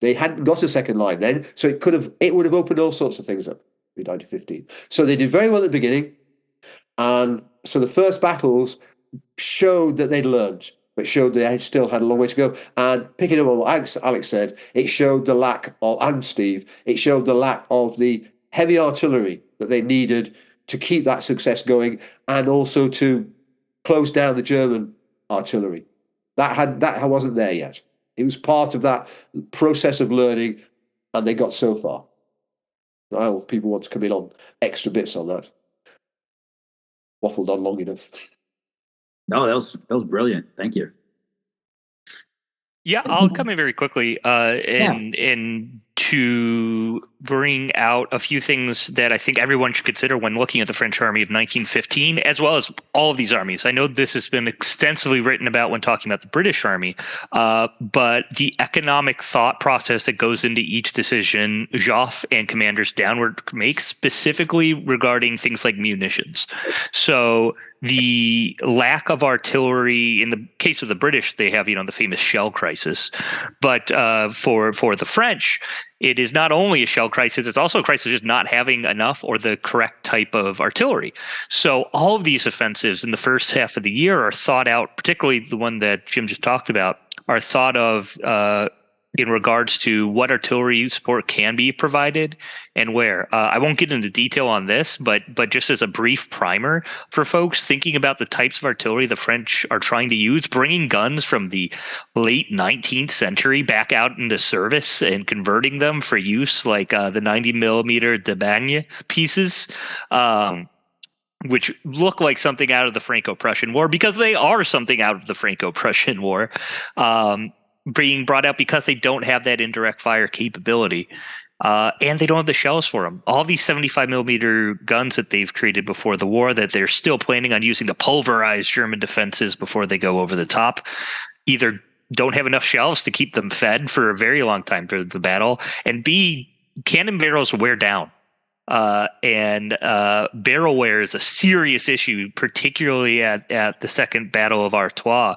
They hadn't got a second line then, so it would have opened all sorts of things up in 1915. So they did very well at the beginning, and so the first battles showed that they'd learned, but showed they still had a long way to go. And picking up on what Alex said, it showed the lack of, and Steve, it showed the lack of the heavy artillery that they needed to keep that success going, and also to close down the German artillery. That wasn't there yet. It was part of that process of learning, and they got so far. I hope if people want to come in on extra bits on that. Waffled on long enough. No, that was brilliant. Thank you. Yeah, I'll come in very quickly and to bring out a few things that I think everyone should consider when looking at the French army of 1915, as well as all of these armies. I know this has been extensively written about when talking about the British army, but the economic thought process that goes into each decision Joffre and commanders downward make, specifically regarding things like munitions. So the lack of artillery, in the case of the British, they have, the famous shell crisis. But for the French, it is not only a shell crisis, it's also a crisis of just not having enough or the correct type of artillery. So all of these offensives in the first half of the year are thought out, particularly the one that Jim just talked about, are thought of in regards to what artillery support can be provided and where. I won't get into detail on this, but just as a brief primer for folks thinking about the types of artillery the French are trying to use, bringing guns from the late 19th century back out into service and converting them for use, like the 90 millimeter de Bagne pieces, which look like something out of the Franco-Prussian War because they are something out of the Franco-Prussian War. Being brought out because they don't have that indirect fire capability, and they don't have the shells for them. All these 75 millimeter guns that they've created before the war that they're still planning on using to pulverize German defenses before they go over the top, either don't have enough shells to keep them fed for a very long time during the battle, and B, cannon barrels wear down. And barrel wear is a serious issue, particularly at the Second Battle of Artois.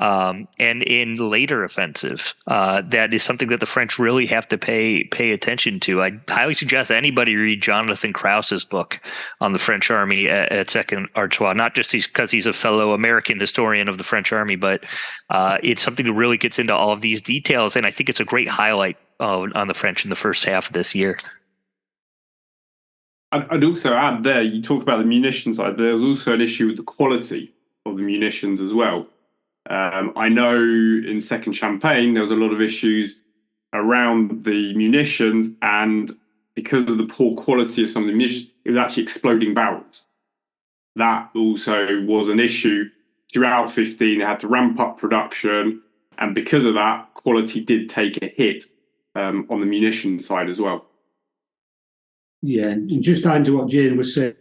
And in later offensive, that is something that the French really have to pay attention to. I highly suggest anybody read Jonathan Krause's book on the French army at Second Artois, not just because he's a fellow American historian of the French army, but it's something that really gets into all of these details, and I think it's a great highlight on the French in the first half of this year. I'd also add there, you talk about the munitions side, there's also an issue with the quality of the munitions as well. I know in Second Champagne, there was a lot of issues around the munitions, and because of the poor quality of some of the munitions, it was actually exploding barrels. That also was an issue throughout 15. They had to ramp up production, and because of that, quality did take a hit. on the munition side as well. Yeah, and just adding to what Jane was saying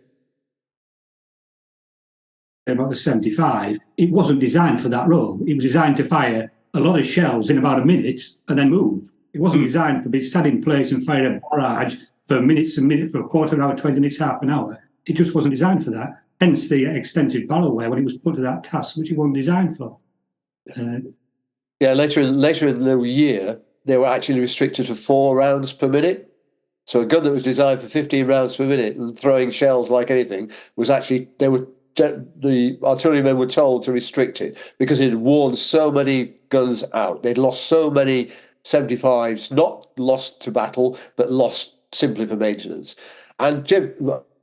about the 75, it wasn't designed for that role. It was designed to fire a lot of shells in about a minute and then move. It wasn't designed to be sat in place and fire a barrage for minutes and minutes, for a quarter of an hour, 20 minutes, half an hour. It just wasn't designed for that. Hence the extensive barrel wear when it was put to that task, which it wasn't designed for. Later in the year, they were actually restricted to 4 rounds per minute. So a gun that was designed for 15 rounds per minute and throwing shells like anything was actually, the artillerymen were told to restrict it because it had worn so many guns out. They'd lost so many 75s, not lost to battle, but lost simply for maintenance. And Jim,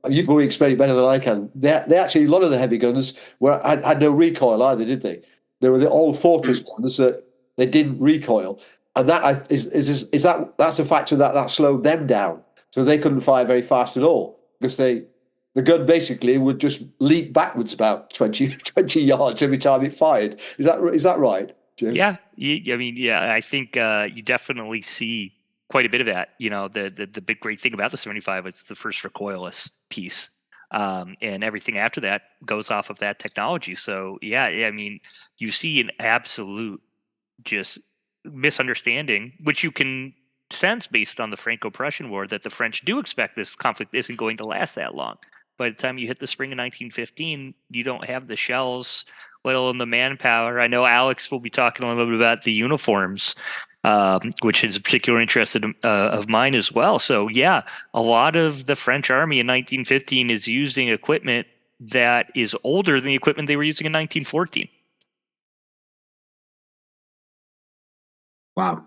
you can probably explain it better than I can. They actually, a lot of the heavy guns had no recoil either, did they? They were the old fortress guns that they didn't recoil. And that that's a factor that slowed them down. So they couldn't fire very fast at all because the gun basically would just leap backwards about 20 yards every time it fired. Is that right, Jim? Yeah, I think you definitely see quite a bit of that. The big great thing about the 75 is the first recoilless piece, and everything after that goes off of that technology. So you see an absolute just misunderstanding, which you can sense based on the Franco-Prussian War, that the French do expect this conflict isn't going to last that long. By the time you hit the spring of 1915, you don't have the shells, let alone the manpower. I know Alex will be talking a little bit about the uniforms, which is a particular interest of mine as well. So yeah, a lot of the French army in 1915 is using equipment that is older than the equipment they were using in 1914. Wow.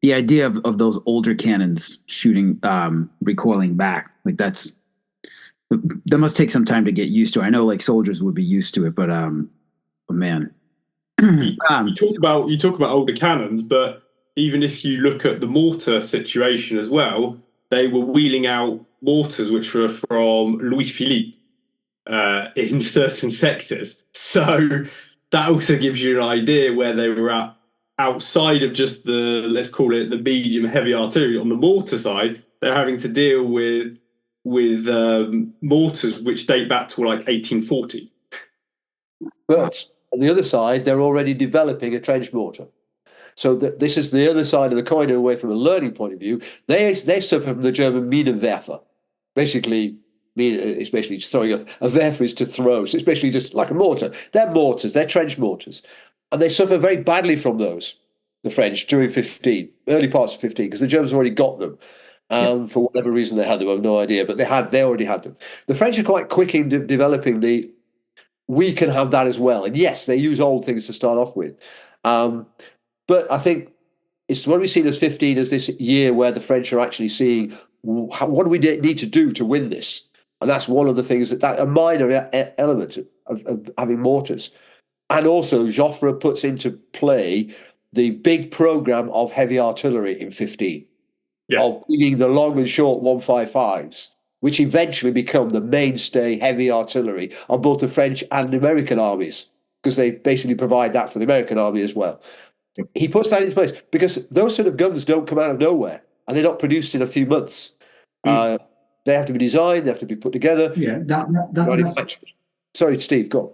The idea of those older cannons shooting, recoiling back, like that must take some time to get used to. I know like soldiers would be used to it, but man. You talk about older cannons, but even if you look at the mortar situation as well, they were wheeling out mortars which were from Louis Philippe in certain sectors. So that also gives you an idea where they were at outside of just the, let's call it the medium heavy artillery. On the mortar side, they're having to deal with mortars which date back to like 1840. But on the other side, they're already developing a trench mortar. So this is the other side of the coin away from a learning point of view. They suffer from the German Minenwerfer. Basically, especially just throwing a Werfer is to throw, so it's basically just like a mortar. They're mortars, they're trench mortars. And they suffer very badly from those, the French, during early parts of 15, because the Germans already got them. For whatever reason they had them, I have no idea, but they already had them. The French are quite quick in developing we can have that as well. And yes, they use old things to start off with. But I think it's what we've seen as 15 as this year where the French are actually seeing what do we need to do to win this. And that's one of the things that a minor element of having mortars. And also Joffre puts into play the big program of heavy artillery in 15, of bringing the long and short 155s, which eventually become the mainstay heavy artillery on both the French and American armies, because they basically provide that for the American army as well. He puts that into place because those sort of guns don't come out of nowhere, and they're not produced in a few months. They have to be designed, they have to be put together. Yeah, Sorry, Steve, go on.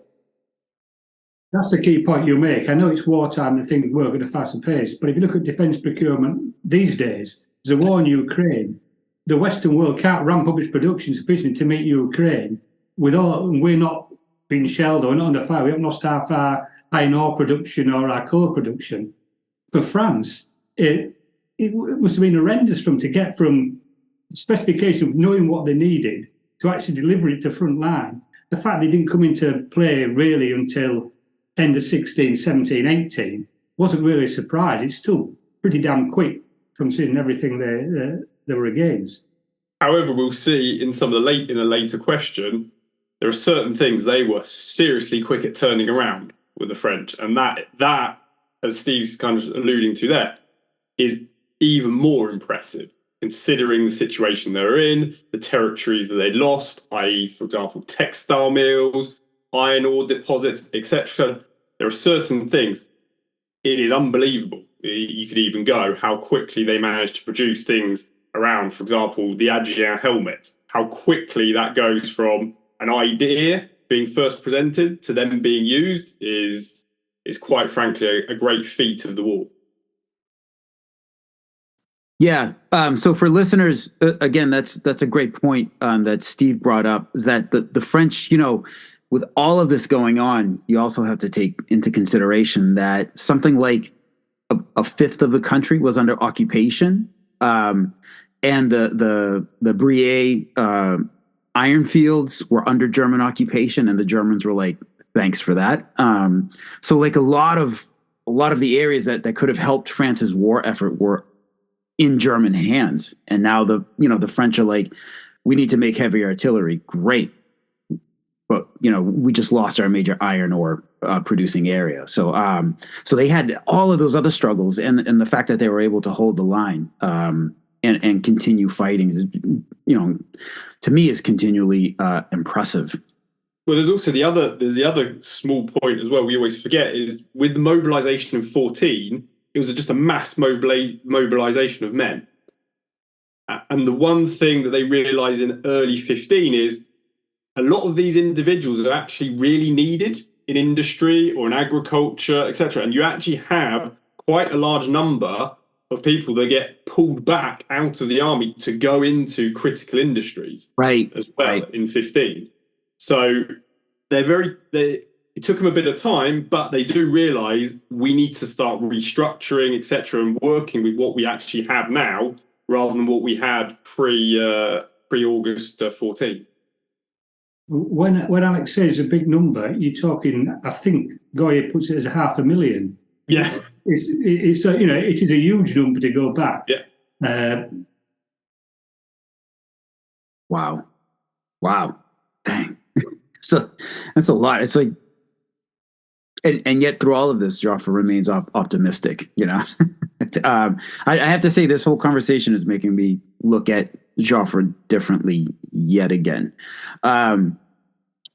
That's the key point you make. I know it's wartime and things work at a faster pace, but if you look at defence procurement these days, there's a war in Ukraine. The Western world can't ramp up its production sufficiently to meet Ukraine. We're not being shelled or not under fire. We haven't lost our iron ore production or our coal production. For France, it must have been horrendous for them to get from specification of knowing what they needed to actually deliver it to front line. The fact they didn't come into play really until end of 16, 17, 18 wasn't really a surprise. It's still pretty damn quick from seeing everything they were against. However, we'll see in a later question, there are certain things they were seriously quick at turning around with the French, and that, as Steve's kind of alluding to there, is even more impressive considering the situation they're in, the territories that they lost, i.e., for example, textile mills, iron ore deposits, etc. There are certain things. it is unbelievable. You could even go how quickly they managed to produce things around, for example, the Adrien helmet, how quickly that goes from an idea being first presented to them being used is quite frankly a great feat of the war. Yeah. So for listeners, again, that's a great point that Steve brought up, is that the French, with all of this going on, you also have to take into consideration that something like a fifth of the country was under occupation, and the Brie iron fields were under German occupation, and the Germans were like, "Thanks for that." So like a lot of the areas that could have helped France's war effort were in German hands, and now the French are like, "We need to make heavy artillery." Great. But we just lost our major iron ore producing area, so they had all of those other struggles, and the fact that they were able to hold the line and continue fighting, to me is continually impressive. Well, there's also the other small point as well. We always forget is with the mobilization of 14, it was just a mass mobilization of men, and the one thing that they realized in early 15 is a lot of these individuals are actually really needed in industry or in agriculture, etc. And you actually have quite a large number of people that get pulled back out of the army to go into critical industries, right, as well, right. in 15. So it took them a bit of time, but they do realise we need to start restructuring, etc., and working with what we actually have now rather than what we had pre-August 14. When Alex says a big number, you're talking, I think Goya puts it as 500,000. Yeah. It is a huge number to go back. Yeah. Wow. Dang. So that's a lot. It's like, and yet through all of this, Joffre remains optimistic, I have to say this whole conversation is making me look at Joffre differently yet again. All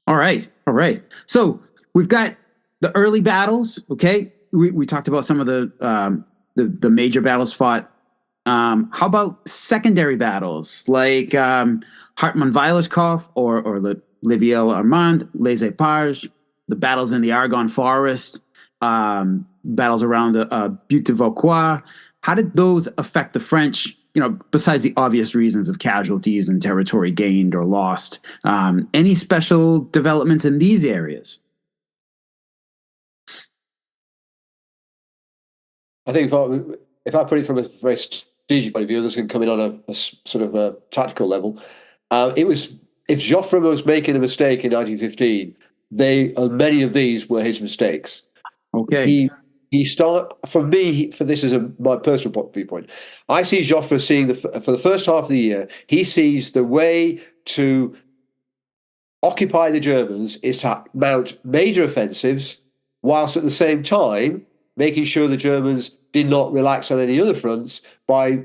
right. So we've got the early battles. Okay, we talked about some of the major battles fought. How about secondary battles like Hartmann-Weilerskopf or Livielle-Armand, Les Eparges, the battles in the Argonne Forest, battles around Butte de Vauquois? How did those affect the French? Besides the obvious reasons of casualties and territory gained or lost, any special developments in these areas? I think if I put it from a very strategic point of view, this can come in on a sort of a tactical level. It was, if Joffre was making a mistake in 1915, many of these were his mistakes. Okay. This is my personal viewpoint. I see Joffre seeing for the first half of the year, he sees the way to occupy the Germans is to mount major offensives, whilst at the same time making sure the Germans did not relax on any other fronts by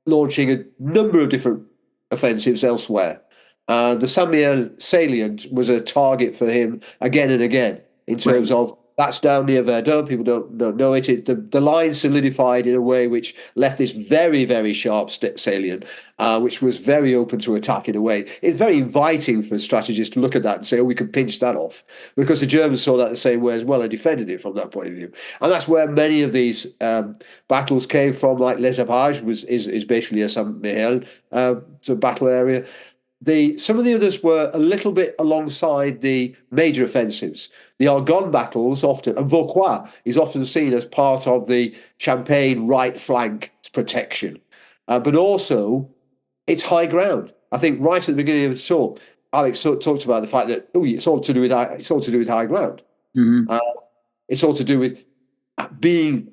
launching a number of different offensives elsewhere. The Saint-Mihiel salient was a target for him again and again in terms of, that's down near Verdun. People don't know it. The line solidified in a way which left this very, very sharp salient, which was very open to attack in a way. It's very inviting for strategists to look at that and say, we can pinch that off. Because the Germans saw that the same way as well and defended it from that point of view. And that's where many of these battles came from, like Les Eparges is basically a Saint-Mihiel battle area. Some of the others were a little bit alongside the major offensives. The Argonne battles often, and Vauquois is often seen as part of the Champagne right flank protection. But also, it's high ground. I think right at the beginning of the talk, Alex talked about the fact that it's all to do with high ground. Mm-hmm. It's all to do with being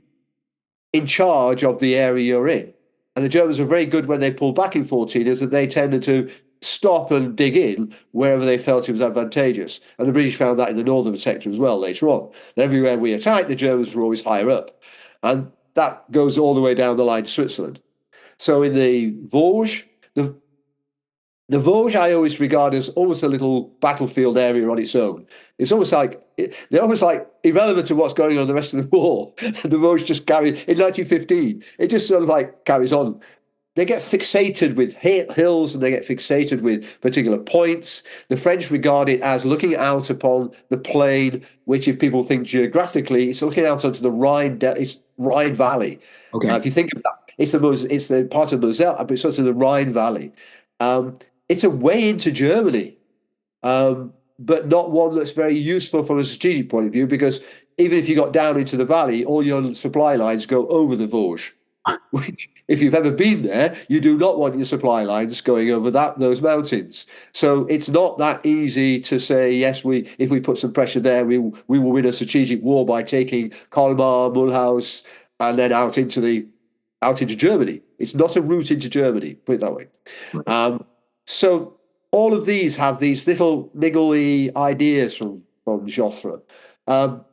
in charge of the area you're in. And the Germans were very good when they pulled back in 14, is that they tended to stop and dig in wherever they felt it was advantageous. And the British found that in the northern sector as well later on. And everywhere we attacked, the Germans were always higher up. And that goes all the way down the line to Switzerland. So in the Vosges, The Vosges I always regard as almost a little battlefield area on its own. It's almost like they're almost like irrelevant to what's going on in the rest of the war. The Vosges just carry in 1915. It just sort of like carries on. They get fixated with hills and they get fixated with particular points. The French regard it as looking out upon the plain, which, if people think geographically, it's looking out onto the Rhine Valley. Okay. If you think of that, it's the part of Moselle, but it's also the Rhine Valley. It's a way into Germany, but not one that's very useful from a strategic point of view, because even if you got down into the valley, all your supply lines go over the Vosges. If you've ever been there, you do not want your supply lines going over those mountains. So it's not that easy to say, yes, if we put some pressure there, we will win a strategic war by taking Colmar, Mulhouse, and then out into Germany. It's not a route into Germany, put it that way. Right. So all of these have these little niggly ideas from Joffre. But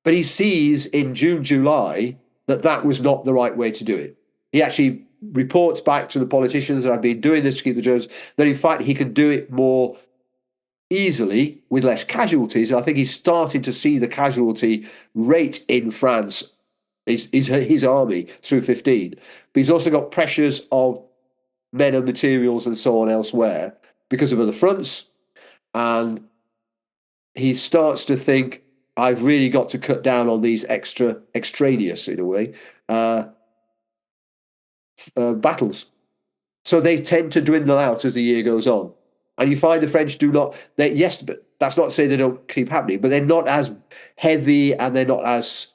he sees in June, July, that was not the right way to do it. He actually reports back to the politicians that I've been doing this to keep the Germans, that in fact he can do it more easily with less casualties. And I think he's starting to see the casualty rate in France, his army, through 15. But he's also got pressures of men and materials and so on elsewhere because of other fronts. And he starts to think, I've really got to cut down on these extraneous, in a way, battles. So they tend to dwindle out as the year goes on. And you find the French do not, yes, but that's not to say they don't keep happening, but they're not as heavy and they're not as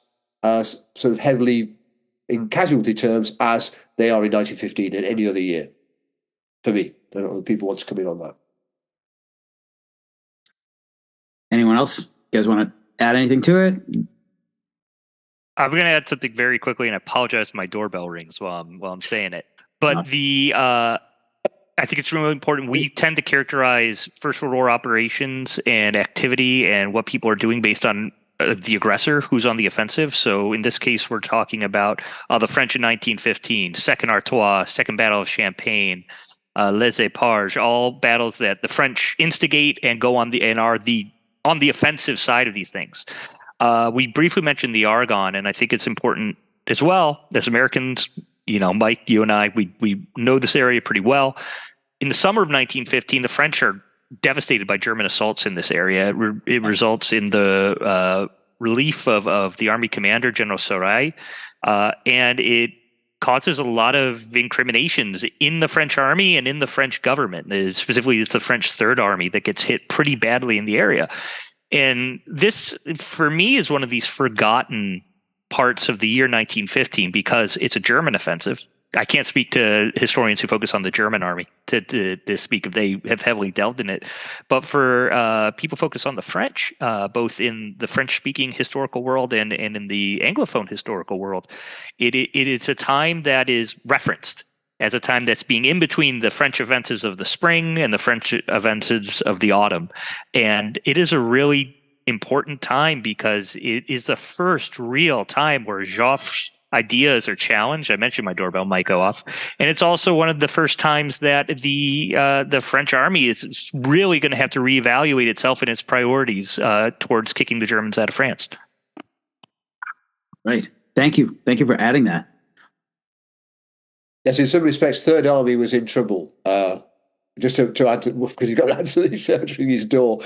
sort of heavily in casualty terms as they are in 1915 and any other year. For me, I don't know if people want to come in on that. Anyone else? You guys want to add anything to it? I'm going to add something very quickly, and I apologize if my doorbell rings while I'm saying it. But I think it's really important. We tend to characterize First World War operations and activity and what people are doing based on the aggressor who's on the offensive. So in this case, we're talking about the French in 1915, Second Artois, Second Battle of Champagne, Les Éparges, all battles that the French instigate and go on on the offensive side of these things. We briefly mentioned the Argonne, and I think it's important as well as Americans. Mike, you and I, we know this area pretty well. In the summer of 1915, the French are devastated by German assaults in this area. It results in the relief of the army commander, General Scarpe, and it causes a lot of incriminations in the French army and in the French government. Specifically, it's the French Third Army that gets hit pretty badly in the area. And this, for me, is one of these forgotten parts of the year 1915 because it's a German offensive. I can't speak to historians who focus on the German army to speak if they have heavily delved in it. But for people focus on the French, both in the French-speaking historical world and in the Anglophone historical world, it is a time that is referenced as a time that's being in between the French offensives of the spring and the French offensives of the autumn. And it is a really important time because it is the first real time where Joffre's ideas are challenged. I mentioned my doorbell might go off. And it's also one of the first times that the French army is really going to have to reevaluate itself and its priorities towards kicking the Germans out of France. Right. Thank you. Thank you for adding that. Yes, in some respects, Third Army was in trouble. Just to add to, because he's got absolutely searching his door.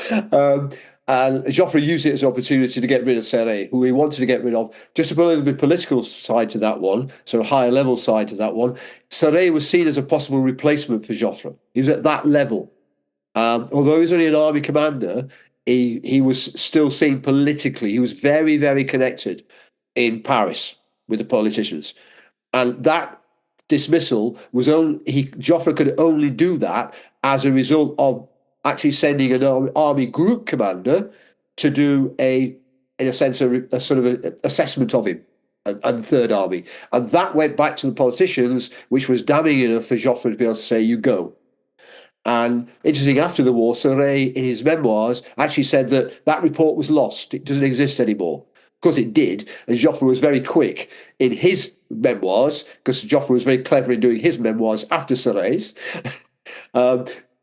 And Joffre used it as an opportunity to get rid of Serre, who he wanted to get rid of. Just to put a little bit political side to that one, sort of higher level side to that one, Serre was seen as a possible replacement for Joffre. He was at that level. Although he was only an army commander, he was still seen politically. He was very, very connected in Paris with the politicians. And that dismissal was Joffre could only do that as a result of actually sending an army group commander to do in a sense, a sort of an assessment of him and Third Army. And that went back to the politicians, which was damning enough for Joffre to be able to say, you go. And interesting, after the war, Serre, in his memoirs, actually said that report was lost. It doesn't exist anymore. Of course it did, and Joffre was very quick in his memoirs, because Joffre was very clever in doing his memoirs after Serre's.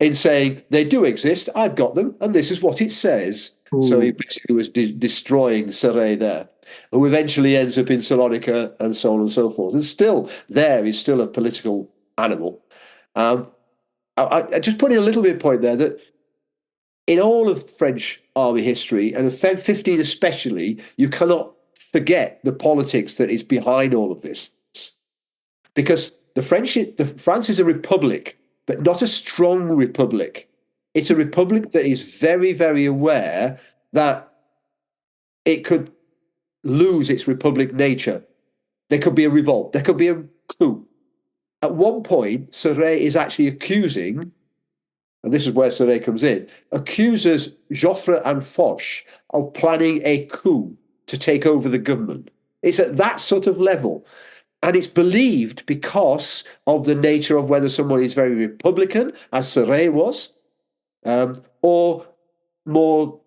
in saying they do exist, I've got them, and this is what it says. Ooh. So he basically was destroying Scarpe there, who eventually ends up in Salonika and so on and so forth. And still, there is still a political animal. I just put in a little bit of point there that in all of French army history, and 15 especially, you cannot forget the politics that is behind all of this. Because France is a republic, but not a strong republic. It's a republic that is very, very aware that it could lose its republic nature. There could be a revolt. There could be a coup. At one point, Scarpe is actually accusing, and this is where Scarpe comes in, accuses Joffre and Foch of planning a coup to take over the government. It's at that sort of level. And it's believed because of the nature of whether someone is very Republican, as Scarpe was, or more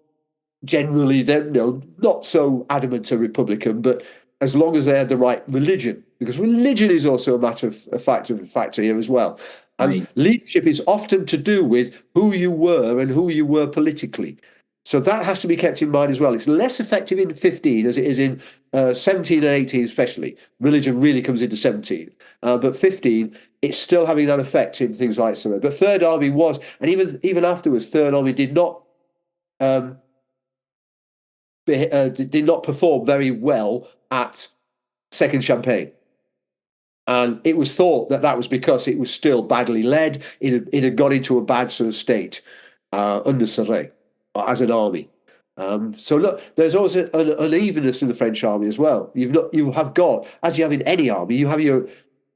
generally, they're not so adamant to Republican, but as long as they had the right religion, because religion is also a factor here as well. And Right. Leadership is often to do with who you were and who you were politically. So that has to be kept in mind as well. It's less effective in 15 as it is in 17 and 18 especially. Religion really comes into 17. But 15, it's still having that effect in things like Scarpe. But Third Army was, and even afterwards, Third Army did not perform very well at Second Champagne. And it was thought that was because it was still badly led. It had got into a bad sort of state under Scarpe as an army. So look, there's always an unevenness in the French army as well. You have got, as you have in any army, you have your,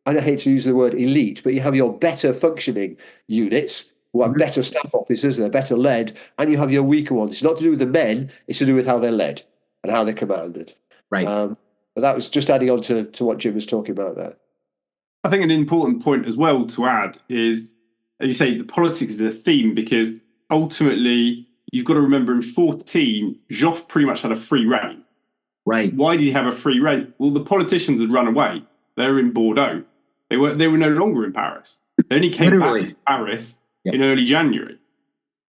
and I hate to use the word elite, but you have your better functioning units who have better staff officers, they're better led, and you have your weaker ones. It's not to do with the men, it's to do with how they're led and how they're commanded. Right. But that was just adding on to what Jim was talking about there. I think an important point as well to add is, as you say, the politics is a theme, because ultimately you've got to remember in 14, Joffre pretty much had a free reign. Right. Why did he have a free reign? Well, the politicians had run away. They were in Bordeaux. They were no longer in Paris. They only came back to Paris in early January.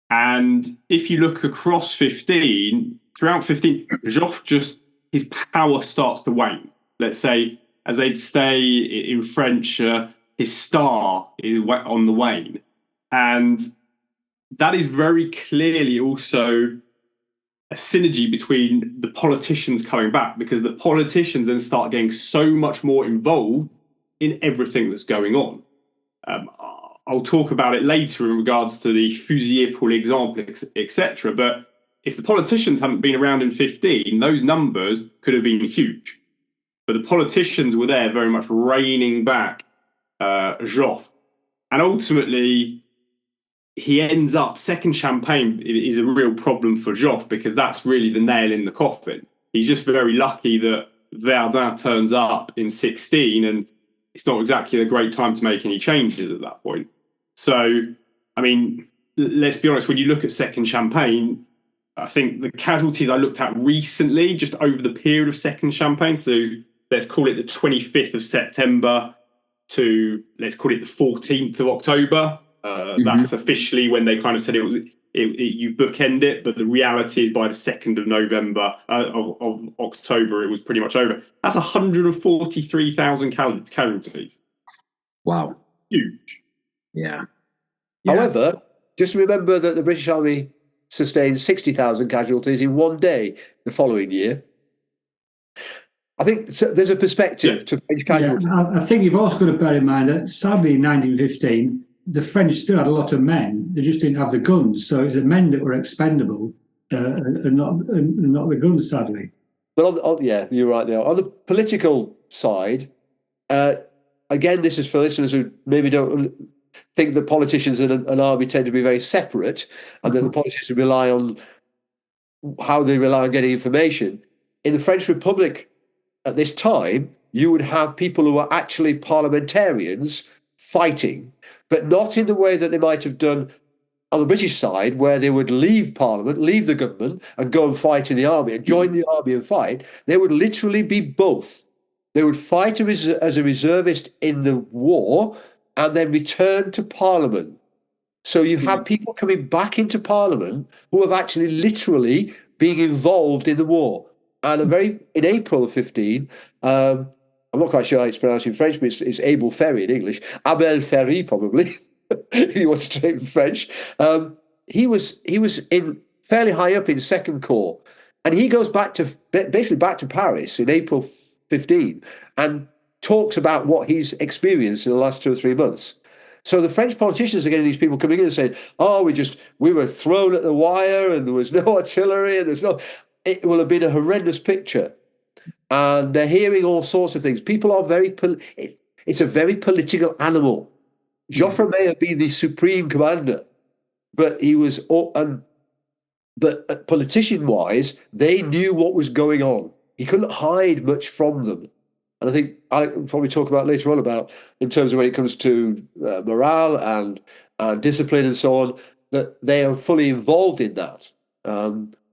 And if you look across 15, throughout 15, Joffre his power starts to wane. Let's say, as they'd say in French, his star is on the wane. And that is very clearly also a synergy between the politicians coming back, because the politicians then start getting so much more involved in everything that's going on. I'll talk about it later in regards to the Fusilier pour l'exemple, etc. But if the politicians hadn't been around in 15, those numbers could have been huge. But the politicians were there very much reining back Joffre. And ultimately, he ends up, Second Champagne is a real problem for Joffre, because that's really the nail in the coffin. He's just very lucky that Verdun turns up in 16, and it's not exactly a great time to make any changes at that point. So, I mean, let's be honest, when you look at Second Champagne, I think the casualties I looked at recently, just over the period of Second Champagne, so let's call it the 25th of September to, let's call it the 14th of October. That's officially when they kind of said you bookend it, but the reality is by the 2nd of November, of October, it was pretty much over. That's 143,000 casualties. Wow. Huge. Yeah. However, just remember that the British Army sustained 60,000 casualties in one day the following year. I think there's a perspective to French casualties. Yeah, I think you've also got to bear in mind that sadly in 1915, the French still had a lot of men. They just didn't have the guns. So it's the men that were expendable and not the guns, sadly. But yeah, you're right there. On the political side, again, this is for listeners who maybe don't think that politicians and an army tend to be very separate, and that the politicians rely on how they rely on getting information. In the French Republic at this time, you would have people who are actually parliamentarians fighting, but not in the way that they might have done on the British side, where they would leave Parliament, leave the government, and go and fight in the army, and join the army and fight. They would literally be both. They would fight as a reservist in the war, and then return to Parliament So you have people coming back into Parliament who have actually literally been involved in the war. And in April of 15, I'm not quite sure how it's pronounced in French, but it's Abel Ferry in English. Abel Ferry, probably, if you want to say it in French. He was in fairly high up in Second Corps, and he goes back to Paris in April 15 and talks about what he's experienced in the last 2 or 3 months. So the French politicians are getting these people coming in and saying, "Oh, we were thrown at the wire, and there was no artillery, and It will have been a horrendous picture." And they're hearing all sorts of things. People are it's a very political animal. Joffre may have been the supreme commander, but but politician-wise, they knew what was going on. He couldn't hide much from them. And I think Alec will probably talk about later on about, in terms of when it comes to morale and discipline and so on, that they are fully involved in that.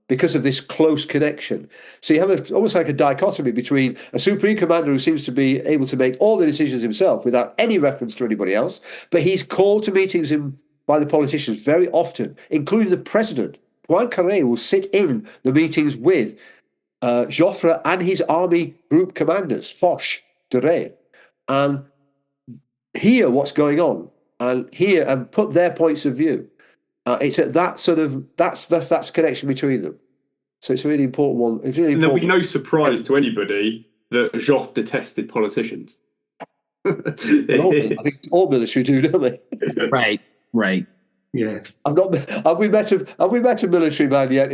Because of this close connection. So you have almost like a dichotomy between a supreme commander who seems to be able to make all the decisions himself without any reference to anybody else, but he's called to meetings by the politicians very often, including the president. Poincaré will sit in the meetings with Joffre and his army group commanders, Foch, de Ré, and hear what's going on and put their points of view. It's at that sort of that's connection between them. So it's a really important one. It's really important. There'll be no surprise to anybody that Joffre detested politicians. I think all military do, don't they? Right. Yeah. Have we met a military man yet,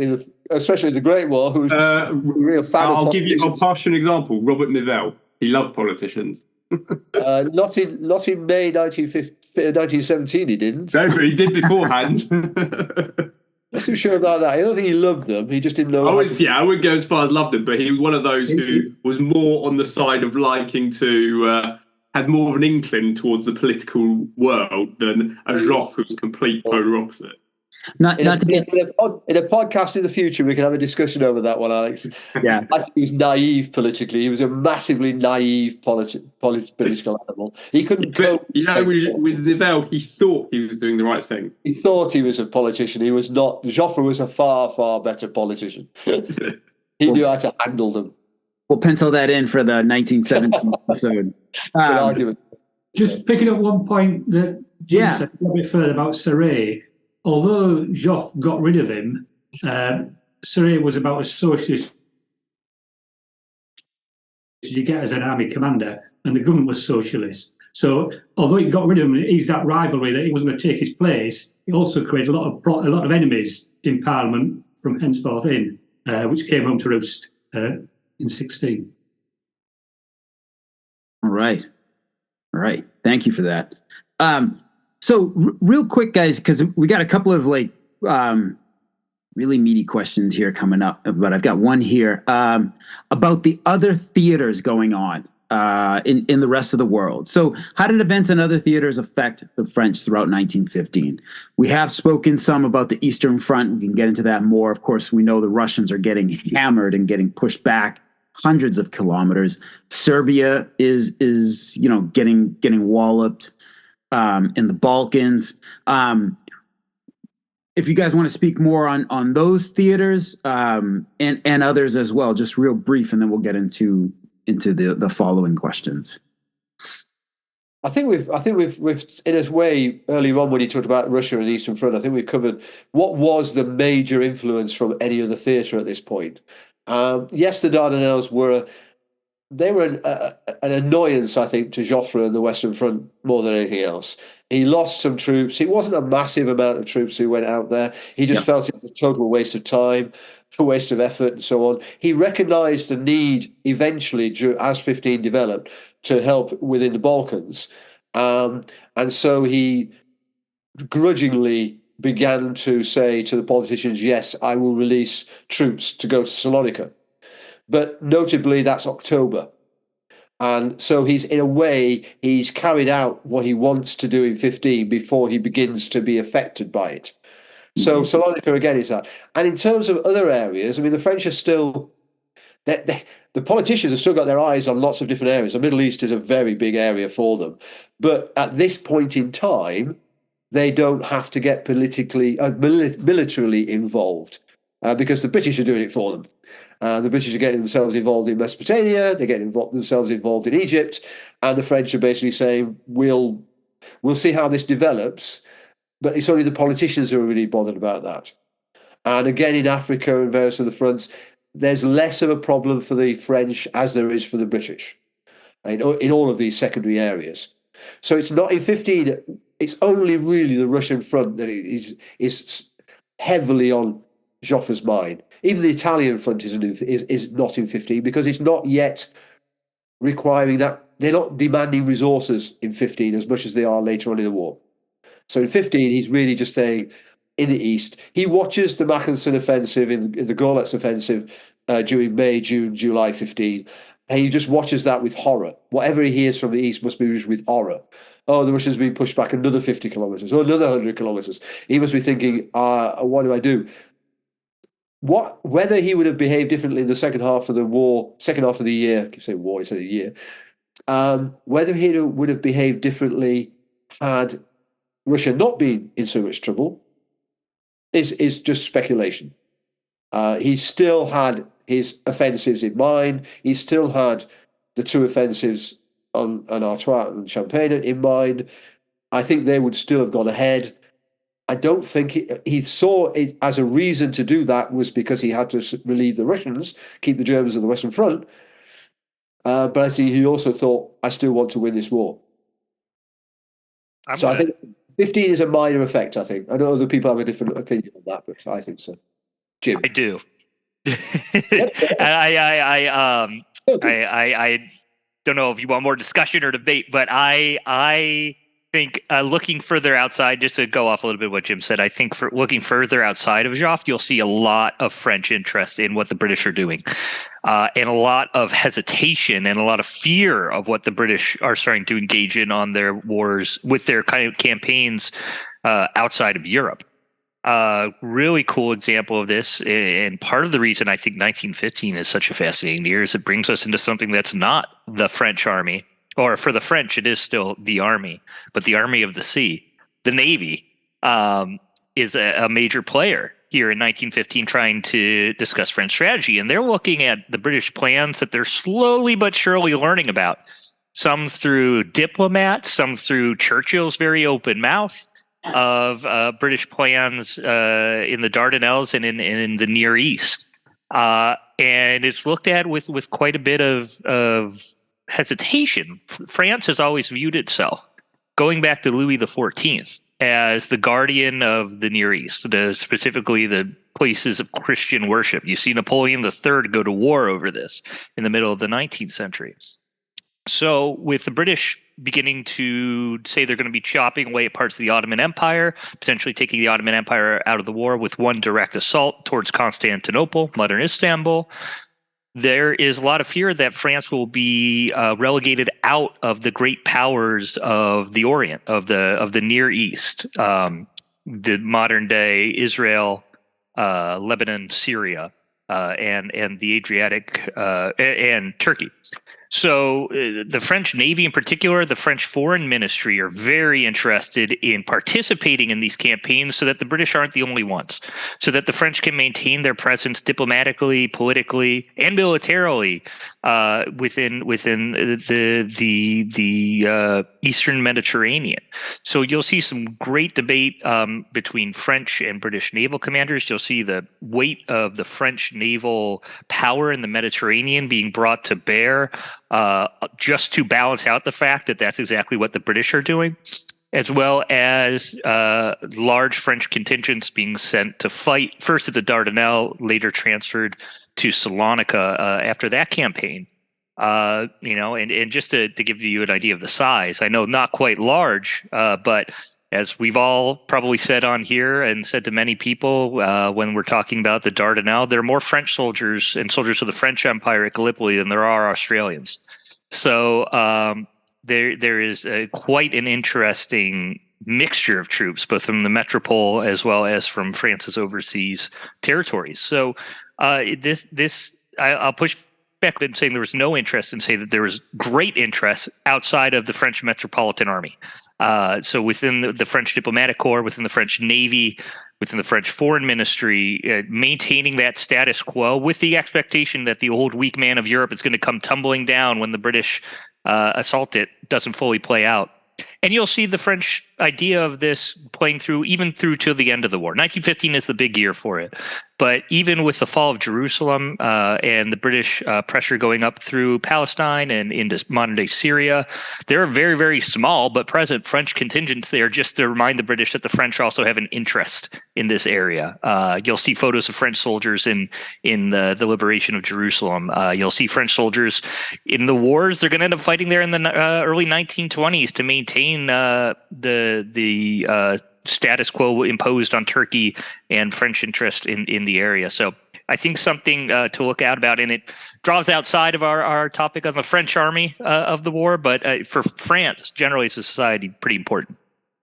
especially in the Great War, who's a real fan of politicians? I'll pass you an example. Robert Nivelle. He loved politicians. Not in May 1917, he didn't. No, but he did beforehand. Not too sure about that. I don't think he loved them. He just didn't know. I wouldn't go as far as loved them, but he was one of those who was more on the side of liking to had more of an inkling towards the political world than a Joffre who was complete polar opposite. In a podcast in the future, we can have a discussion over that one, Alex. Yeah, I think he was naive politically. He was a massively naive political animal. He couldn't cope. With Nivelle, he thought he was doing the right thing. He thought he was a politician. He was not. Joffre was a far, far better politician. He knew how to handle them. We'll pencil that in for the 1917 episode. Good argument. Just picking up one point that Jim said a little bit further about Serret. Although Joffre got rid of him, Serret was about as socialist as you get as an army commander, and the government was socialist. So, although he got rid of him, he's that rivalry that he wasn't going to take his place. He also created a lot of enemies in Parliament from henceforth in, which came home to roost in 16. All right. Thank you for that. So real quick, guys, because we got a couple of really meaty questions here coming up, but I've got one here about the other theaters going on in the rest of the world. So how did events in other theaters affect the French throughout 1915? We have spoken some about the Eastern Front. We can get into that more. Of course, we know the Russians are getting hammered and getting pushed back hundreds of kilometers. Serbia is getting walloped. In the Balkans. If you guys want to speak more on those theaters and others as well, just real brief, and then we'll get into the following questions. I think we've in a way earlier on when you talked about Russia and the Eastern Front, I think we've covered what was the major influence from any other theatre at this point. Yes, the Dardanelles were an annoyance, I think, to Joffre and the Western Front more than anything else. He lost some troops. It wasn't a massive amount of troops who went out there. He just felt it was a total waste of time, a waste of effort, and so on. He recognised the need eventually, as 15 developed, to help within the Balkans. And so he grudgingly began to say to the politicians, yes, I will release troops to go to Salonika. But notably, that's October. And so he's carried out what he wants to do in 15 before he begins to be affected by it. So Salonika, again, is that. And in terms of other areas, I mean, the French are still... The politicians have still got their eyes on lots of different areas. The Middle East is a very big area for them. But at this point in time, they don't have to get militarily involved because the British are doing it for them. The British are getting themselves involved in Mesopotamia, they're getting themselves involved in Egypt, and the French are basically saying, we'll see how this develops, but it's only the politicians who are really bothered about that. And again, in Africa and various other fronts, there's less of a problem for the French as there is for the British in all of these secondary areas. So it's not in 15, it's only really the Russian front that is heavily on Joffre's mind. Even the Italian front is not in 15 because it's not yet requiring that. They're not demanding resources in 15 as much as they are later on in the war. So in 15, he's really just saying, in the east, he watches the Mackensen offensive in the Gorlitz offensive during May, June, July 15, and he just watches that with horror. Whatever he hears from the east must be with horror. Oh, the Russians being pushed back another 50 kilometers or another 100 kilometers. He must be thinking, what do I do? Whether he would have behaved differently in the second half of the year, I keep saying war instead of year, whether he would have behaved differently had Russia not been in so much trouble is just speculation. He still had his offensives in mind. He still had the two offensives on Artois and Champagne in mind. I think they would still have gone ahead. I don't think he saw it as a reason to do that was because he had to relieve the Russians, keep the Germans on the Western Front. But I think he also thought, I still want to win this war. I think 15 is a minor effect, I think. I know other people have a different opinion on that, but I think so. Jim? I do. I don't know if you want more discussion or debate, but I think looking further outside, just to go off a little bit what Jim said, I think for looking further outside of Joffre, you'll see a lot of French interest in what the British are doing, and a lot of hesitation and a lot of fear of what the British are starting to engage in on their wars with their kind of campaigns outside of Europe. Really cool example of this, and part of the reason I think 1915 is such a fascinating year is it brings us into something that's not the French army, or for the French it is still the army, but the army of the sea, the Navy, is a major player here in 1915 trying to discuss French strategy, and they're looking at the British plans that they're slowly but surely learning about, some through diplomats, some through Churchill's very open mouth, of British plans in the Dardanelles and in the Near East, and it's looked at with quite a bit of hesitation. France has always viewed itself, going back to Louis XIV, as the guardian of the Near East, specifically the places of Christian worship. You see Napoleon III go to war over this in the middle of the 19th century. So with the British beginning to say they're going to be chopping away at parts of the Ottoman Empire, potentially taking the Ottoman Empire out of the war with one direct assault towards Constantinople, modern Istanbul, there is a lot of fear that France will be relegated out of the great powers of the Orient, of the Near East, the modern day Israel, Lebanon, Syria, and the Adriatic, and Turkey. So the French Navy in particular, the French Foreign Ministry are very interested in participating in these campaigns so that the British aren't the only ones, so that the French can maintain their presence diplomatically, politically, and militarily within the Eastern Mediterranean. So you'll see some great debate between French and British naval commanders. You'll see the weight of the French naval power in the Mediterranean being brought to bear just to balance out the fact that that's exactly what the British are doing, as well as large French contingents being sent to fight, first at the Dardanelles, later transferred to Salonika after that campaign. And just to give you an idea of the size, I know not quite large, but as we've all probably said on here and said to many people when we're talking about the Dardanelles, there are more French soldiers and soldiers of the French Empire at Gallipoli than there are Australians. So there is quite an interesting mixture of troops, both from the metropole as well as from France's overseas territories. So I'll push back then saying there was no interest and say that there was great interest outside of the French Metropolitan Army. So within the French diplomatic corps, within the French Navy, within the French Foreign Ministry, maintaining that status quo with the expectation that the old weak man of Europe is going to come tumbling down when the British assault it doesn't fully play out. And you'll see the French idea of this playing through even through to the end of the war. 1915 is the big year for it. But even with the fall of Jerusalem and the British pressure going up through Palestine and into modern-day Syria, there are very, very small but present French contingents there just to remind the British that the French also have an interest in this area. You'll see photos of French soldiers in the liberation of Jerusalem. You'll see French soldiers in the wars. They're going to end up fighting there in the early 1920s to maintain the status quo imposed on Turkey and French interest in the area. So I think something to look out about, and it draws outside of our topic of the French army of the war, but for France, generally as a society, pretty important.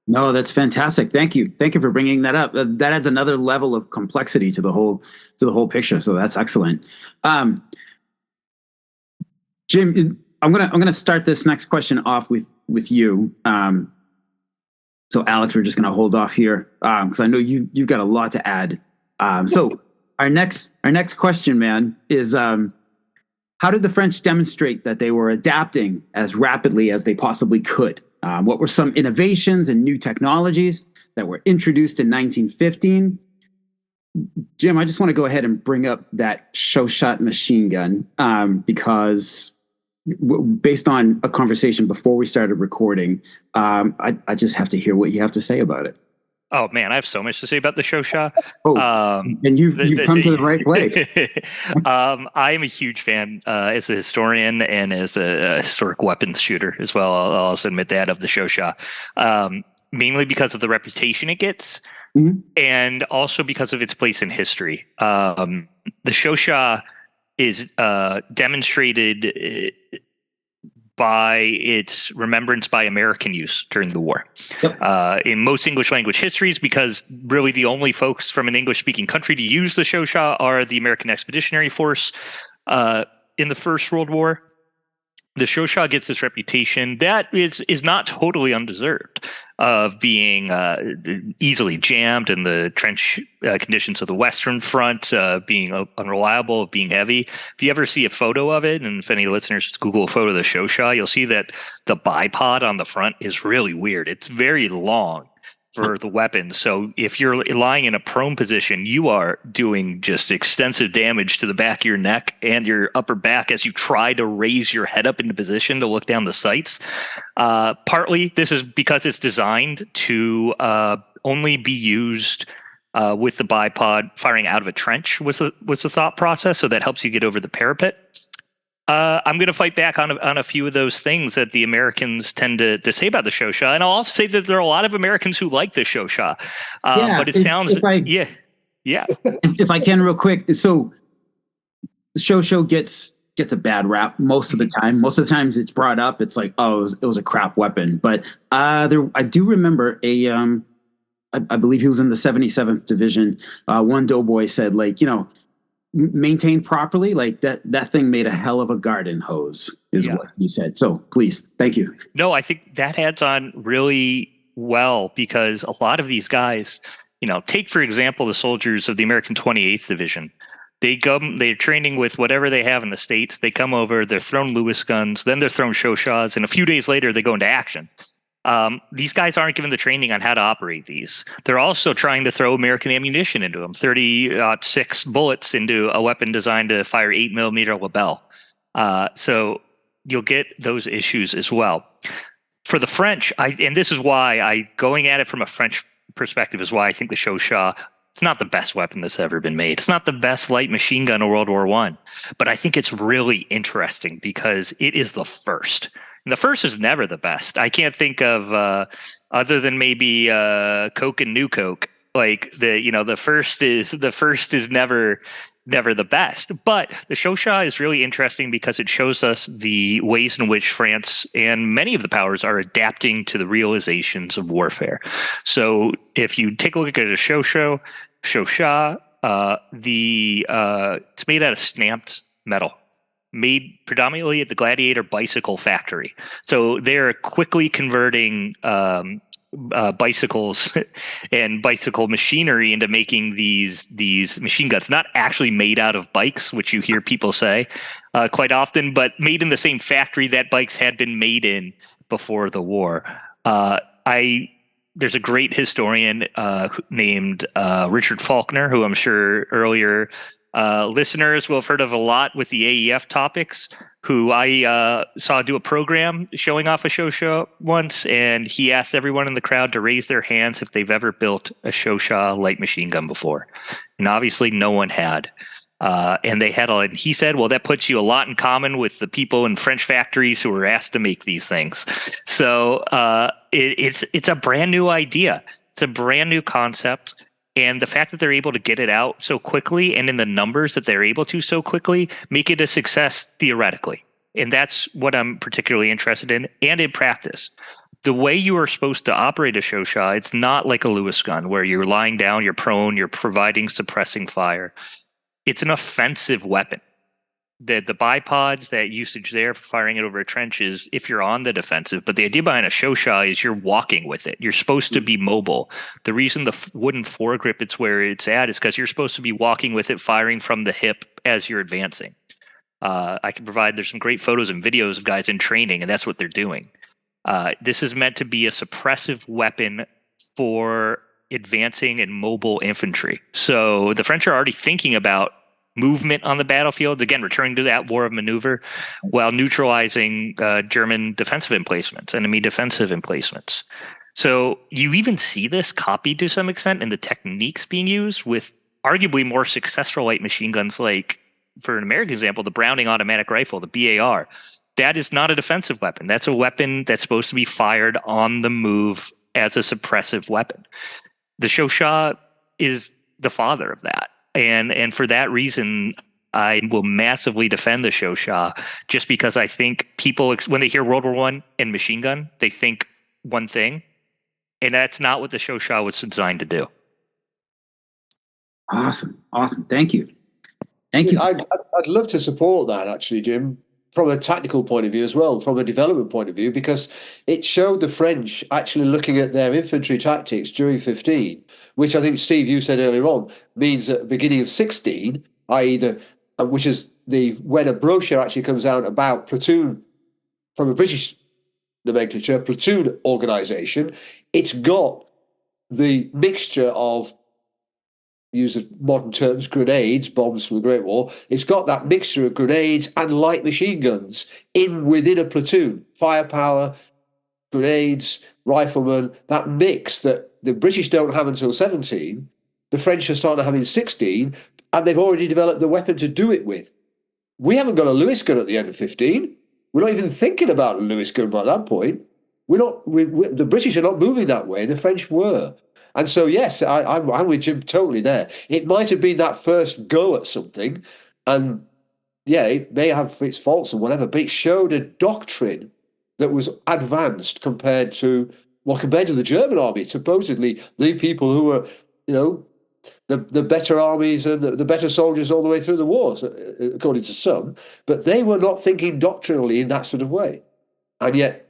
No, that's fantastic. Thank you. Thank you for bringing that up. That adds another level of complexity to the whole picture. So that's excellent. Jim, I'm gonna start this next question off with you. So Alex, we're just going to hold off here because I know you've got a lot to add. So our next question, man, is how did the French demonstrate that they were adapting as rapidly as they possibly could? What were some innovations and new technologies that were introduced in 1915? Jim, I just want to go ahead and bring up that Chauchat machine gun because based on a conversation before we started recording, I just have to hear what you have to say about it. Oh man, I have so much to say about the Chauchat. And you've come to the right place. I am a huge fan as a historian and as a historic weapons shooter as well. I'll also admit that of the Chauchat, mainly because of the reputation it gets, and also because of its place in history. The Chauchat is demonstrated by its remembrance by American use during the war. Yep. In most English language histories, because really the only folks from an English-speaking country to use the Chauchat are the American Expeditionary Force in the First World War. The Chauchat gets this reputation that is not totally undeserved of being easily jammed in the trench conditions of the Western Front, being unreliable, being heavy. If you ever see a photo of it, and if any listeners just Google a photo of the Chauchat, you'll see that the bipod on the front is really weird. It's very long for the weapon. So if you're lying in a prone position, you are doing just extensive damage to the back of your neck and your upper back as you try to raise your head up into position to look down the sights. Partly this is because it's designed to only be used with the bipod firing out of a trench was the thought process. So that helps you get over the parapet. I'm going to fight back on a few of those things that the Americans tend to say about the Chauchat, and I'll also say that there are a lot of Americans who like the Chauchat. But it sounds, yeah. If I can, real quick, so the Chauchat gets a bad rap most of the time. Most of the times it's brought up, it's like, oh, it was a crap weapon. But I do remember I believe he was in the 77th Division. One doughboy said, like, maintained properly, like that thing made a hell of a garden hose is what he said. So please, thank you. No, I think that adds on really well because a lot of these guys, take for example the soldiers of the American 28th Division. They're training with whatever they have in the States. They come over, they're thrown Lewis guns, then they're thrown Chauchats, and a few days later they go into action. These guys aren't given the training on how to operate these. They're also trying to throw American ammunition into them, 36 bullets into a weapon designed to fire 8mm Lebel. So you'll get those issues as well. For the French, and this is why going at it from a French perspective is why I think the Chauchat, it's not the best weapon that's ever been made. It's not the best light machine gun of World War I, but I think it's really interesting because it is the first. And the first is never the best. I can't think of other than maybe Coke and New Coke. Like the first is never the best. But the Chauchat is really interesting because it shows us the ways in which France and many of the powers are adapting to the realizations of warfare. So if you take a look at a Chauchat, it's made out of stamped metal. made predominantly at the Gladiator Bicycle Factory. So they're quickly converting bicycles and bicycle machinery into making these machine guns, not actually made out of bikes, which you hear people say quite often, but made in the same factory that bikes had been made in before the war. There's a great historian named Richard Faulkner, who I'm sure earlier listeners will have heard of a lot with the AEF topics, who I saw do a program showing off a Chauchat once, and he asked everyone in the crowd to raise their hands if they've ever built a Chauchat light machine gun before. And obviously no one had. And he said, well, that puts you a lot in common with the people in French factories who were asked to make these things. So it's a brand new idea. It's a brand new concept. And the fact that they're able to get it out so quickly and in the numbers that they're able to so quickly make it a success theoretically. And that's what I'm particularly interested in, and in practice. The way you are supposed to operate a Chauchat, it's not like a Lewis gun where you're lying down, you're prone, you're providing suppressing fire. It's an offensive weapon. The bipods, that usage there for firing it over a trench is if you're on the defensive, but the idea behind a Chauchat is you're walking with it. You're supposed to be mobile. The reason the wooden foregrip it's where it's at is because you're supposed to be walking with it, firing from the hip as you're advancing. There's some great photos and videos of guys in training, and that's what they're doing. This is meant to be a suppressive weapon for advancing and mobile infantry. So the French are already thinking about movement on the battlefield, again, returning to that war of maneuver, while neutralizing German defensive emplacements, enemy defensive emplacements. So you even see this copied to some extent in the techniques being used with arguably more successful light machine guns, like, for an American example, the Browning automatic rifle, the BAR. That is not a defensive weapon. That's a weapon that's supposed to be fired on the move as a suppressive weapon. The Chauchat is the father of that. And for that reason, I will massively defend the Chauchat, just because I think people, when they hear World War I and machine gun, they think one thing, and that's not what the Chauchat was designed to do. Awesome. Thank you. I'd love to support that, actually, Jim, from a tactical point of view as well, from a development point of view, because it showed the French actually looking at their infantry tactics during 15, which I think, Steve, you said earlier on, means at the beginning of 16, i.e. which is when a brochure actually comes out about platoon, from a British nomenclature, platoon organisation, it's got the mixture of, use of modern terms, grenades, bombs from the Great War. It's got that mixture of grenades and light machine guns within a platoon. Firepower, grenades, riflemen, that mix that the British don't have until 17, the French are starting to have in 16, and they've already developed the weapon to do it with. We haven't got a Lewis gun at the end of 15. We're not even thinking about a Lewis gun by that point. The British are not moving that way, the French were. And so, yes, I'm with Jim totally there. It might have been that first go at something, and yeah, it may have its faults and whatever, but it showed a doctrine that was advanced compared to the German army, supposedly the people who were, the better armies and the better soldiers all the way through the wars, according to some, but they were not thinking doctrinally in that sort of way. And yet,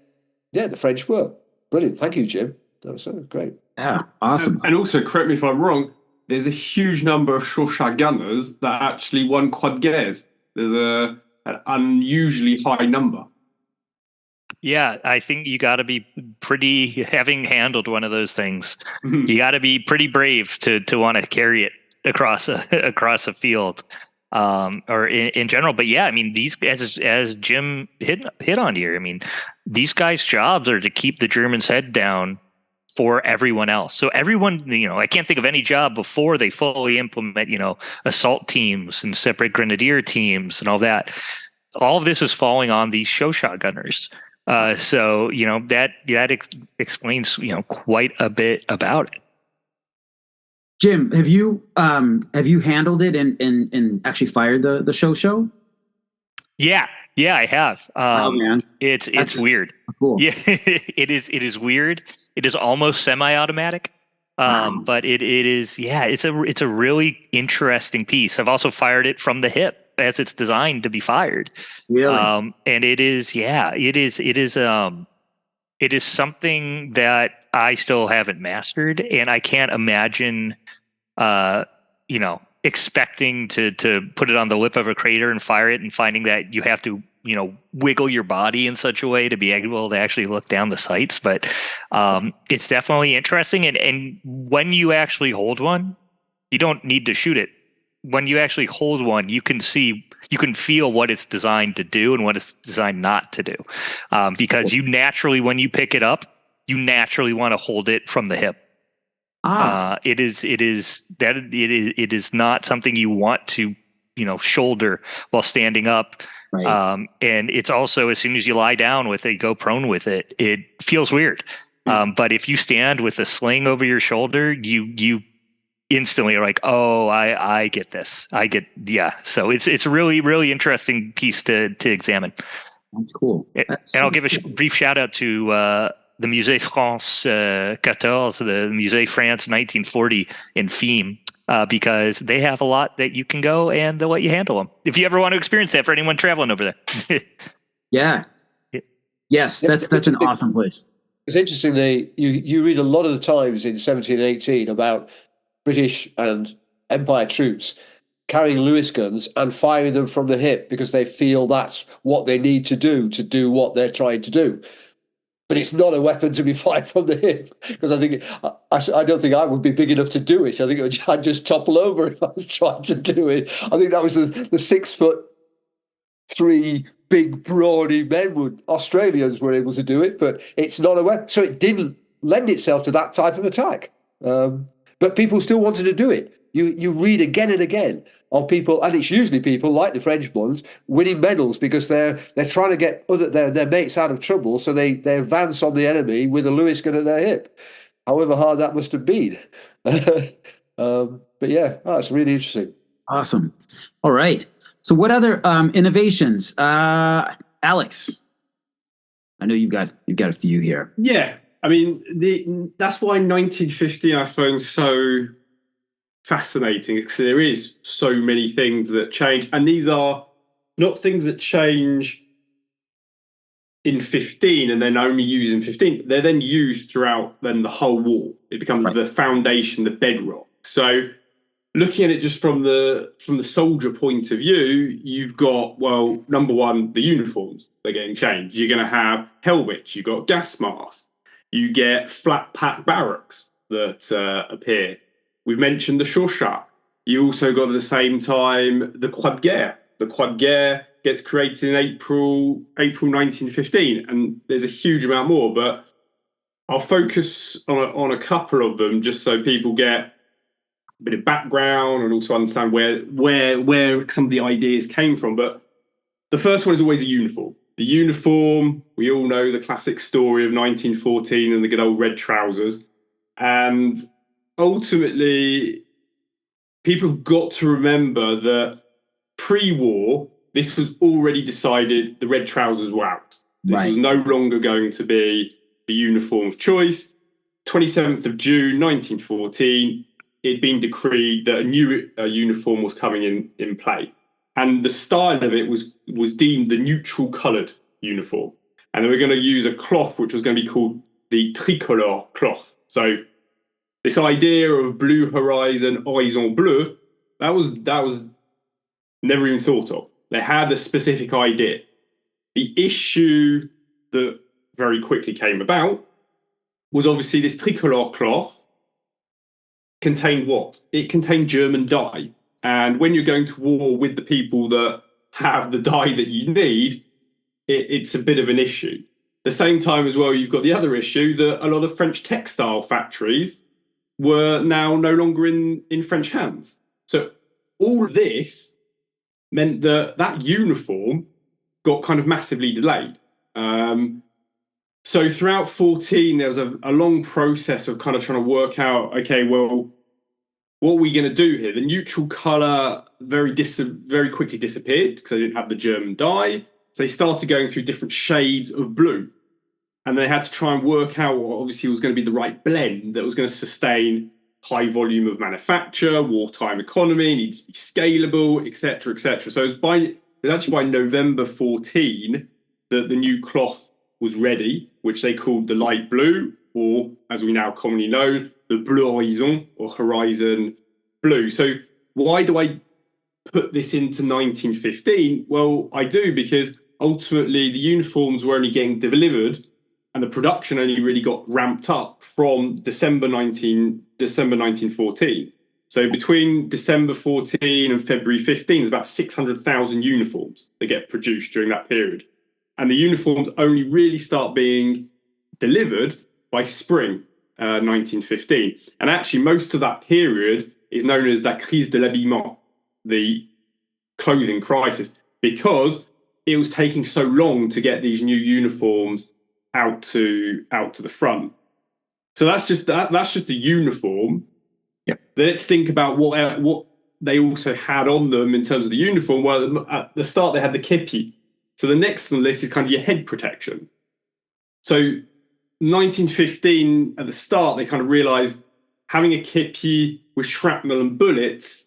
yeah, the French were. Brilliant. Thank you, Jim. That was great. Yeah, awesome. And also, correct me if I'm wrong, there's a huge number of Chauchat gunners that actually won quad guerres. There's an unusually high number. Yeah, I think you got to be pretty, having handled one of those things, you got to be pretty brave to want to carry it across a field, or in general. But yeah, I mean, these, as Jim hit on here, I mean, these guys' jobs are to keep the Germans' head down for everyone else. So everyone, I can't think of any job before they fully implement, assault teams and separate grenadier teams and all that. All of this is falling on these Chauchat gunners. So that explains quite a bit about it. Jim, have you handled it and actually fired the Chauchat? Yeah, I have. Oh man, it's weird. Cool. Yeah, it is weird. It is almost semi-automatic. But it is, it's a really interesting piece. I've also fired it from the hip as it's designed to be fired. Really? And it is something that I still haven't mastered, and I can't imagine, expecting to put it on the lip of a crater and fire it, and finding that you have to, wiggle your body in such a way to be able to actually look down the sights. But it's definitely interesting. And when you actually hold one, you don't need to shoot it. When you actually hold one, you can feel what it's designed to do and what it's designed not to do. Because you naturally, when you pick it up, you naturally want to hold it from the hip. It is not something you want to, shoulder while standing up. Right. And it's also, as soon as you lie down with it, go prone with it, it feels weird. But if you stand with a sling over your shoulder, you instantly are like, oh, I get this. So it's a really, really interesting piece to examine. That's cool. And I'll give a brief shout out to the Musée France 14, the Musée France 1940 in Fimes, because they have a lot that you can go and they'll let you handle them. If you ever want to experience that for anyone traveling over there. Yeah. Yes, that's an awesome place. It's interesting. You read a lot of the times in 17 and 18 about British and Empire troops carrying Lewis guns and firing them from the hip because they feel that's what they need to do what they're trying to do. But it's not a weapon to be fired from the hip, because I don't think I would be big enough to do it. I think I'd just topple over if I was trying to do it. I think that was the 6'3" big brawny men Australians were able to do it, but it's not a weapon. So it didn't lend itself to that type of attack. But people still wanted to do it. You read again and again of people, and it's usually people like the French ones winning medals because they're trying to get their mates out of trouble, so they advance on the enemy with a Lewis gun at their hip. However hard that must have been. But yeah, that's really interesting. Awesome. All right. So what other innovations, Alex? I know you've got a few here. Yeah, I mean that's why 1915 I find so fascinating, because there is so many things that change, and these are not things that change in 15 and then only used in 15. They're then used throughout then the whole war. It becomes the foundation, the bedrock. So looking at it just from the soldier point of view, you've got, well, number one, the uniforms, they're getting changed. You're going to have helmets, you've got gas masks, you get flat pack barracks that appear. We've mentioned the Chauchat. You also got at the same time the Croix de Guerre. The Croix de Guerre gets created in April 1915, and there's a huge amount more, but I'll focus on a couple of them just so people get a bit of background and also understand where some of the ideas came from. But the first one is always a uniform. The uniform, we all know the classic story of 1914 and the good old red trousers. And ultimately, people have got to remember that pre-war, this was already decided the red trousers were out. This was no longer going to be the uniform of choice. 27th of June, 1914, it'd been decreed that a new uniform was coming in play. And the style of it was deemed the neutral coloured uniform. And they were going to use a cloth which was going to be called the tricolore cloth. So this idea of blue horizon, horizon bleu, that was never even thought of. They had a specific idea. The issue that very quickly came about was obviously this tricolore cloth contained what? It contained German dye. And when you're going to war with the people that have the dye that you need, it's a bit of an issue. At the same time as well, you've got the other issue that a lot of French textile factories were now no longer in French hands. So all of this meant that uniform got kind of massively delayed. So throughout 14, there was a long process of kind of trying to work out, okay, well, what are we going to do here? The neutral colour very quickly disappeared because they didn't have the German dye. So they started going through different shades of blue. And they had to try and work out what obviously was going to be the right blend that was going to sustain high volume of manufacture, wartime economy, needs to be scalable, etc., etc. So it was actually by November 14 that the new cloth was ready, which they called the light blue, or as we now commonly know, the bleu horizon or horizon blue. So why do I put this into 1915? Well, I do because ultimately the uniforms were only getting delivered and the production only really got ramped up from December 1914. So between December 14 and February 15, there's about 600,000 uniforms that get produced during that period. And the uniforms only really start being delivered by spring 1915. And actually, most of that period is known as la crise de l'habillement, the clothing crisis, because it was taking so long to get these new uniforms out to the front. So that's just the uniform. Yep. Then let's think about what they also had on them in terms of the uniform. Well, at the start they had the kepi. So the next on the list is kind of your head protection. So 1915 at the start they kind of realised having a kepi with shrapnel and bullets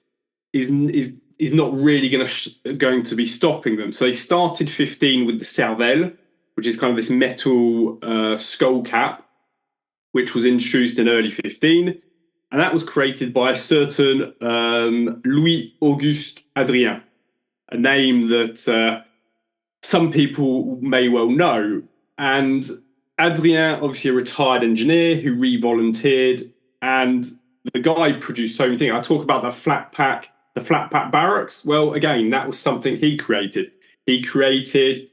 is not really going to be stopping them. So they started 15 with the cervelle, which is kind of this metal skull cap, which was introduced in early 15. And that was created by a certain Louis-Auguste Adrien, a name that some people may well know. And Adrien, obviously a retired engineer who re-volunteered, and the guy produced so many things. I talk about the flat pack barracks. Well, again, that was something he created. He created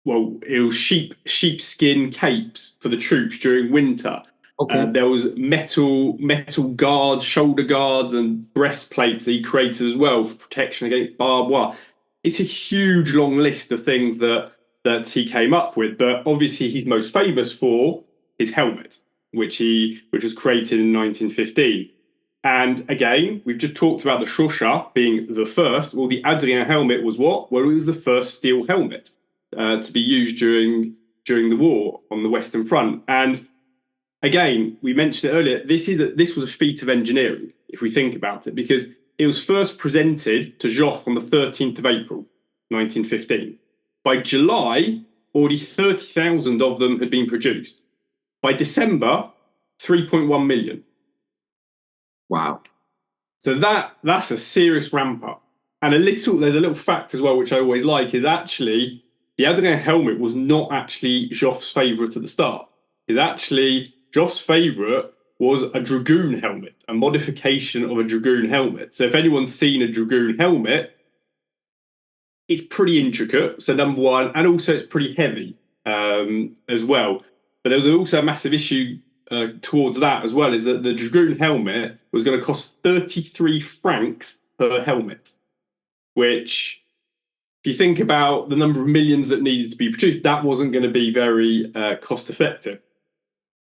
it was sheepskin capes for the troops during winter. Okay. There was metal guards, shoulder guards, and breastplates that he created as well for protection against barbed wire. It's a huge long list of things that he came up with, but obviously he's most famous for his helmet, which was created in 1915. And again, we've just talked about the Chauchat being the first. Well, the Adrien helmet was what? Well, it was the first steel helmet to be used during the war on the Western Front. And again, we mentioned it earlier, this was a feat of engineering, if we think about it, because it was first presented to Joffre on the 13th of April, 1915. By July, already 30,000 of them had been produced. By December, 3.1 million. Wow. So that's a serious ramp up. And there's a little fact as well, which I always like, is actually the Adrien helmet was not actually Joffre's favourite at the start. Joffre's favourite was a dragoon helmet, a modification of a dragoon helmet. So if anyone's seen a dragoon helmet, it's pretty intricate. So number one, and also it's pretty heavy as well. But there was also a massive issue towards that as well, is that the dragoon helmet was going to cost 33 francs per helmet, which, if you think about the number of millions that needed to be produced, that wasn't going to be very cost effective.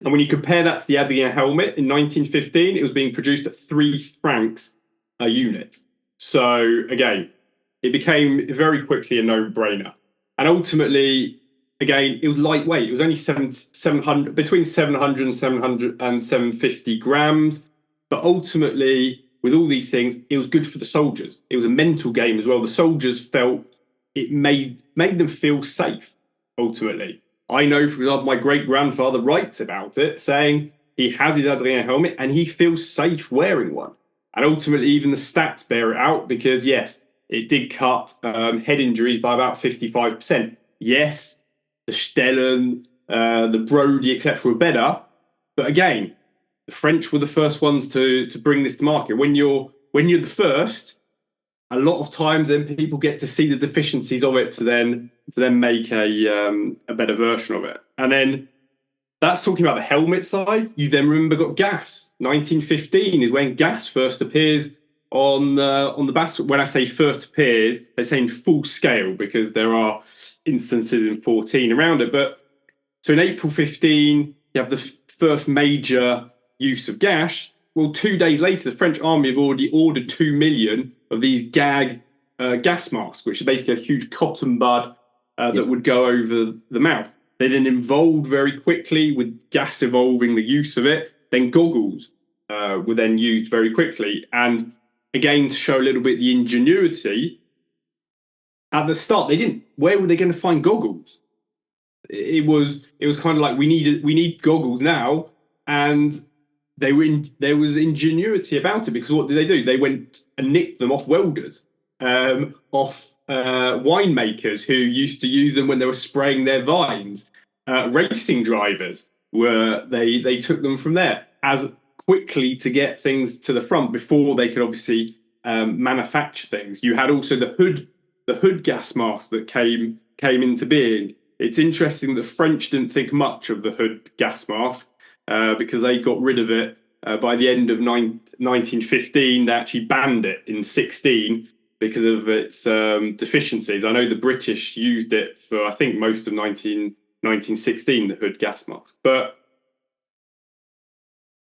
And when you compare that to the Adrien helmet in 1915, it was being produced at 3 francs a unit. So again, it became very quickly a no-brainer. And ultimately, again, it was lightweight. It was only 700, between 700 and 750 grams. But ultimately, with all these things, it was good for the soldiers. It was a mental game as well. The soldiers felt it made them feel safe, ultimately. I know, for example, my great-grandfather writes about it, saying he has his Adrien helmet and he feels safe wearing one. And ultimately, even the stats bear it out because, yes, it did cut head injuries by about 55%. Yes, the Stellen, the Brody, etc. were better. But again, the French were the first ones to bring this to market. When you're the first, a lot of times then people get to see the deficiencies of it to then make a better version of it. And then that's talking about the helmet side. You then remember got gas. 1915 is when gas first appears on the battle. When I say first appears, they're saying full scale because there are instances in 14 around it. But so in April 15, you have the first major use of gas. Well, 2 days later, the French army have already ordered 2 million of these gag gas masks, which is basically a huge cotton bud that would go over the mouth. They then evolved very quickly with gas evolving the use of it. then goggles were then used very quickly. And again, to show a little bit the ingenuity, at the start, they didn't. Where were they going to find goggles? It was kind of like we need goggles now, and there was ingenuity about it, because what did they do? They went and nicked them off welders, off winemakers who used to use them when they were spraying their vines. Racing drivers they took them from there as quickly to get things to the front before they could obviously manufacture things. You had also the hood gas mask that came into being. It's interesting that the French didn't think much of the hood gas mask because they got rid of it by the end of 1915. They actually banned it in 16 because of its deficiencies. I know the British used it for, I think, most of 1916, the hood gas mask. But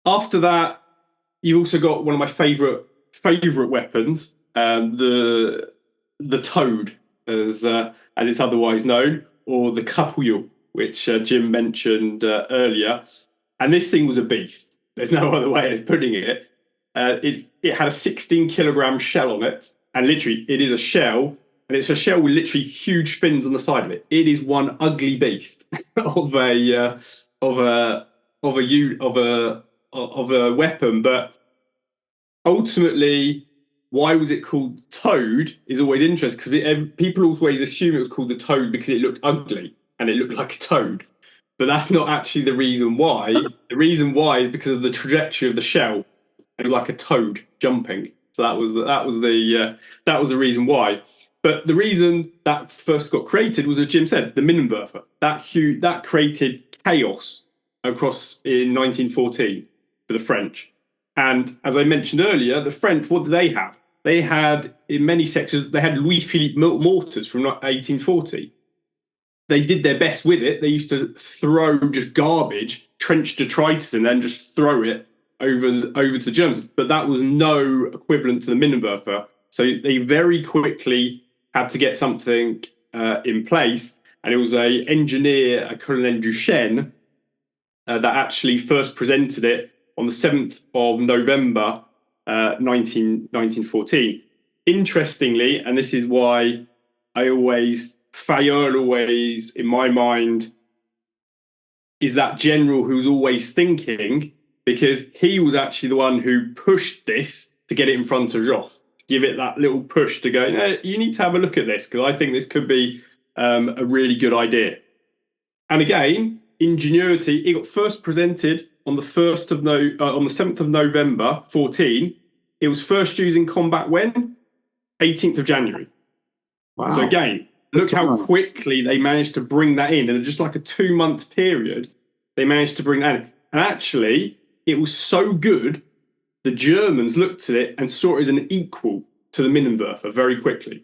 after that, you've also got one of my favourite weapons, the toad, as it's otherwise known, or the Poilu, which Jim mentioned earlier. And this thing was a beast. There's no other way of putting it. It had a 16-kilogram shell on it, and literally, it is a shell, and it's a shell with literally huge fins on the side of it. It is one ugly beast of a weapon. But ultimately, why was it called Toad is always interesting, because people always assume it was called the Toad because it looked ugly and it looked like a toad. But that's not actually the reason why. The reason why is because of the trajectory of the shell. It was like a toad jumping. So that was the reason why. But the reason that first got created was, as Jim said, the Minenwerfer. That created chaos across in 1914 for the French. And as I mentioned earlier, the French, what did they have? They had, in many sectors, they had Louis-Philippe mortars from 1840. They did their best with it. They used to throw just garbage, trench detritus, and then just throw it over to the Germans. But that was no equivalent to the Minenwerfer. So they very quickly had to get something in place. And it was an engineer, a Colonel Duchesne, that actually first presented it on the 7th of November, 1914. Interestingly, and this is why Fayolle always, in my mind, is that general who's always thinking, because he was actually the one who pushed this to get it in front of Joffre, to give it that little push to go, you need to have a look at this, because I think this could be a really good idea. And again, ingenuity, it got first presented on the 7th of November 14. It was first used in combat when? 18th of January. Wow. So again, look how quickly they managed to bring that in just like a 2-month period, they managed to bring that in. And actually, it was so good, the Germans looked at it and saw it as an equal to the Minenwerfer very quickly.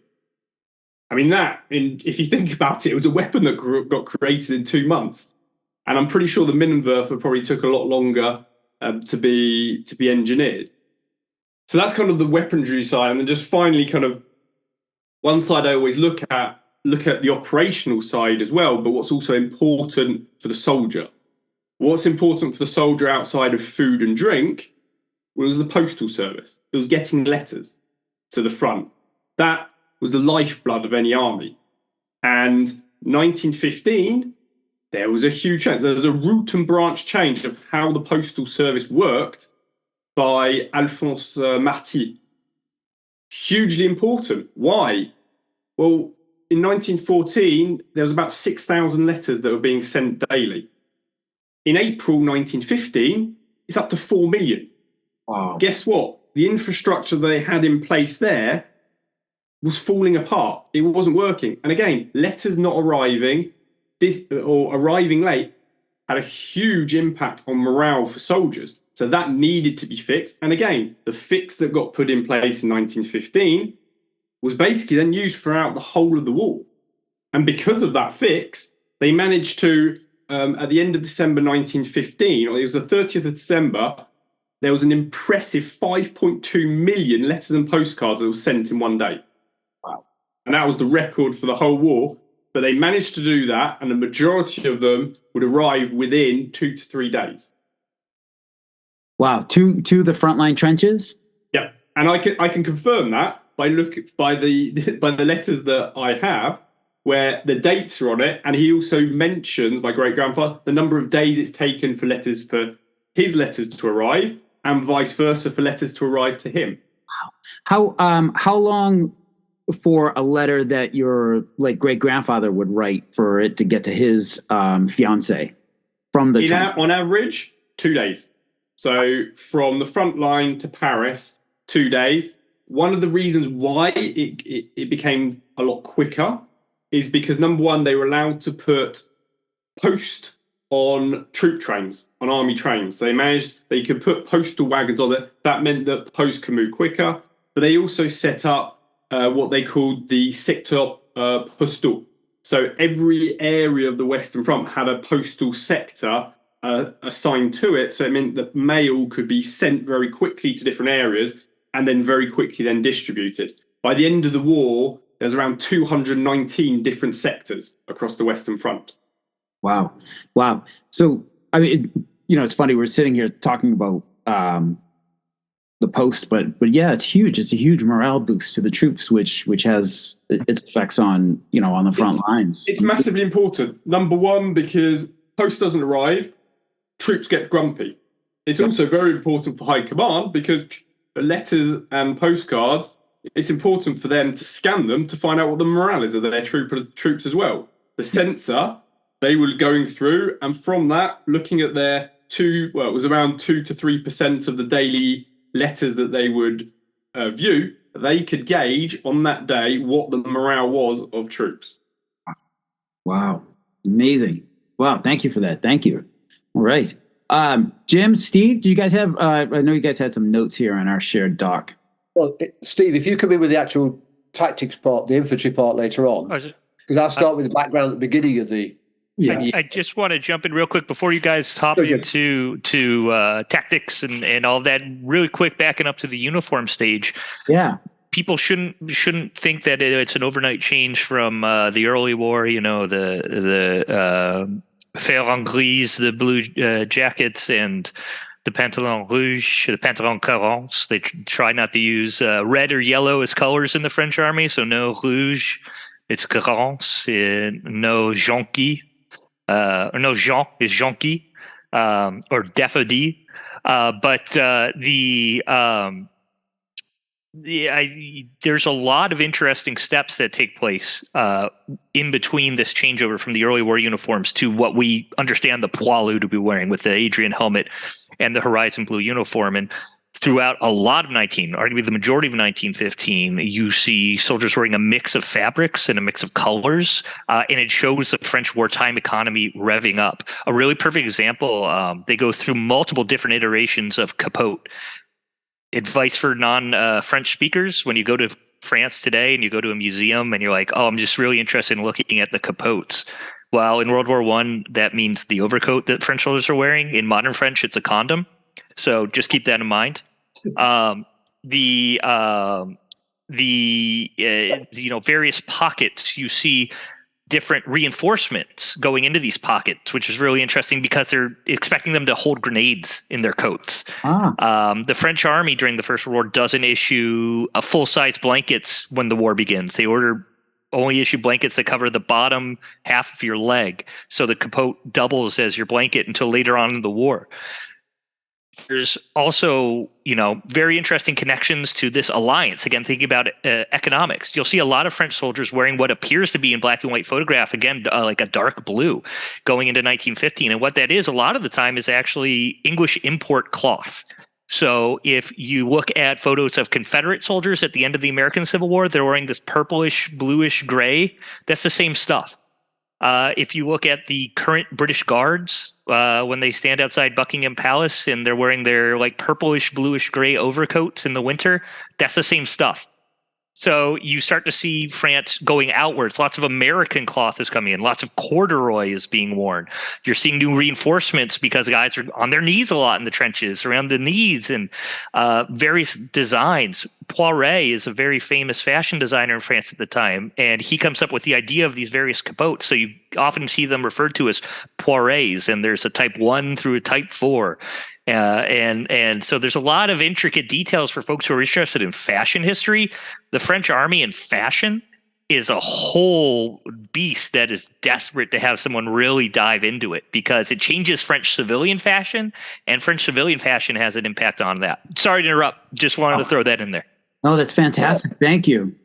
I mean, if you think about it, it was a weapon that got created in 2 months. And I'm pretty sure the Minenwerfer probably took a lot longer to be engineered. So that's kind of the weaponry side. And then just finally, kind of one side I always look at the operational side as well, but what's also important for the soldier. What's important for the soldier outside of food and drink was the postal service. It was getting letters to the front. That was the lifeblood of any army. And 1915, there was a huge change. There was a root and branch change of how the postal service worked by Alphonse Marty. Hugely important. Why? Well, in 1914, there was about 6,000 letters that were being sent daily. In April 1915, it's up to 4 million. Wow. Guess what? The infrastructure they had in place there was falling apart. It wasn't working. And again, letters not arriving or arriving late had a huge impact on morale for soldiers. So that needed to be fixed. And again, the fix that got put in place in 1915 was basically then used throughout the whole of the war. And because of that fix, they managed to, at the end of December 1915, or it was the 30th of December, there was an impressive 5.2 million letters and postcards that were sent in one day. Wow. And that was the record for the whole war. But they managed to do that, and the majority of them would arrive within 2 to 3 days. Wow, to the frontline trenches. Yeah, and I can confirm that by the by the letters that I have, where the dates are on it, and he also mentions, my great grandfather, the number of days it's taken for his letters to arrive, and vice versa for letters to arrive to him. How long for a letter that your like great grandfather would write for it to get to his fiance from the on average 2 days. So from the front line to Paris, 2 days. One of the reasons why it became a lot quicker is because, number one, they were allowed to put post on troop trains, on army trains. They could put postal wagons on it. That meant that post could move quicker. But they also set up what they called the secteur postal. So every area of the Western Front had a postal sector assigned to it. So it meant that mail could be sent very quickly to different areas and then very quickly then distributed. By the end of the war, there's around 219 different sectors across the Western Front. Wow. So, I mean, it's funny. We're sitting here talking about the post, but yeah, it's huge. It's a huge morale boost to the troops, which has its effects on on the front lines. It's massively important. Number one, because post doesn't arrive, troops get grumpy. It's also very important for high command because letters and postcards, it's important for them to scan them to find out what the morale is of their troops as well. The censor, they were going through, and from that, looking at their it was around 2 to 3% of the daily letters that they would view, they could gauge on that day what the morale was of troops. Wow. Amazing. Wow. Thank you for that. Thank you. All right. Jim, Steve, do you guys have, I know you guys had some notes here on our shared doc. Well, Steve, if you come in with the actual tactics part, the infantry part later on, because I'll start with the background at the beginning of the... Yeah. I just want to jump in real quick before you guys hop into tactics and all that. Really quick, backing up to the uniform stage. Yeah, people shouldn't think that it's an overnight change from the early war. The fer anglais, the blue jackets, and the pantalon rouge, the pantalon carence. They try not to use red or yellow as colors in the French army, so no rouge. It's carence, no jonquille. No, Jean is jonquille, or daffodil. There's a lot of interesting steps that take place in between this changeover from the early war uniforms to what we understand the Poilu to be wearing with the Adrian helmet and the horizon blue uniform. And throughout a lot of arguably the majority of 1915, you see soldiers wearing a mix of fabrics and a mix of colors, and it shows the French wartime economy revving up. A really perfect example, they go through multiple different iterations of capote. Advice for non-French speakers: when you go to France today and you go to a museum and you're like, oh, I'm just really interested in looking at the capotes. Well, in World War I, that means the overcoat that French soldiers are wearing. In modern French, it's a condom. So just keep that in mind. Various pockets, you see different reinforcements going into these pockets, which is really interesting because they're expecting them to hold grenades in their coats. The French army during the First World War doesn't issue a full-size blankets when the war begins. They only issue blankets that cover the bottom half of your leg. So the capote doubles as your blanket until later on in the war. There's also, very interesting connections to this alliance. Again, thinking about economics, you'll see a lot of French soldiers wearing what appears to be in black and white photograph, again, like a dark blue going into 1915. And what that is a lot of the time is actually English import cloth. So if you look at photos of Confederate soldiers at the end of the American Civil War, they're wearing this purplish, bluish gray. That's the same stuff. If you look at the current British Guards, when they stand outside Buckingham Palace and they're wearing their like purplish, bluish gray overcoats in the winter, that's the same stuff. So you start to see France going outwards. Lots of American cloth is coming in. Lots of corduroy is being worn. You're seeing new reinforcements because guys are on their knees a lot in the trenches, around the knees, and various designs. Poiret is a very famous fashion designer in France at the time, and he comes up with the idea of these various capotes. So you often see them referred to as Poirets, and there's a type 1 through a type 4. And so there's a lot of intricate details for folks who are interested in fashion history. The French army and fashion is a whole beast that is desperate to have someone really dive into it, because it changes French civilian fashion, and French civilian fashion has an impact on that. Sorry to interrupt. Just wanted to throw that in there. Oh, that's fantastic. Thank you.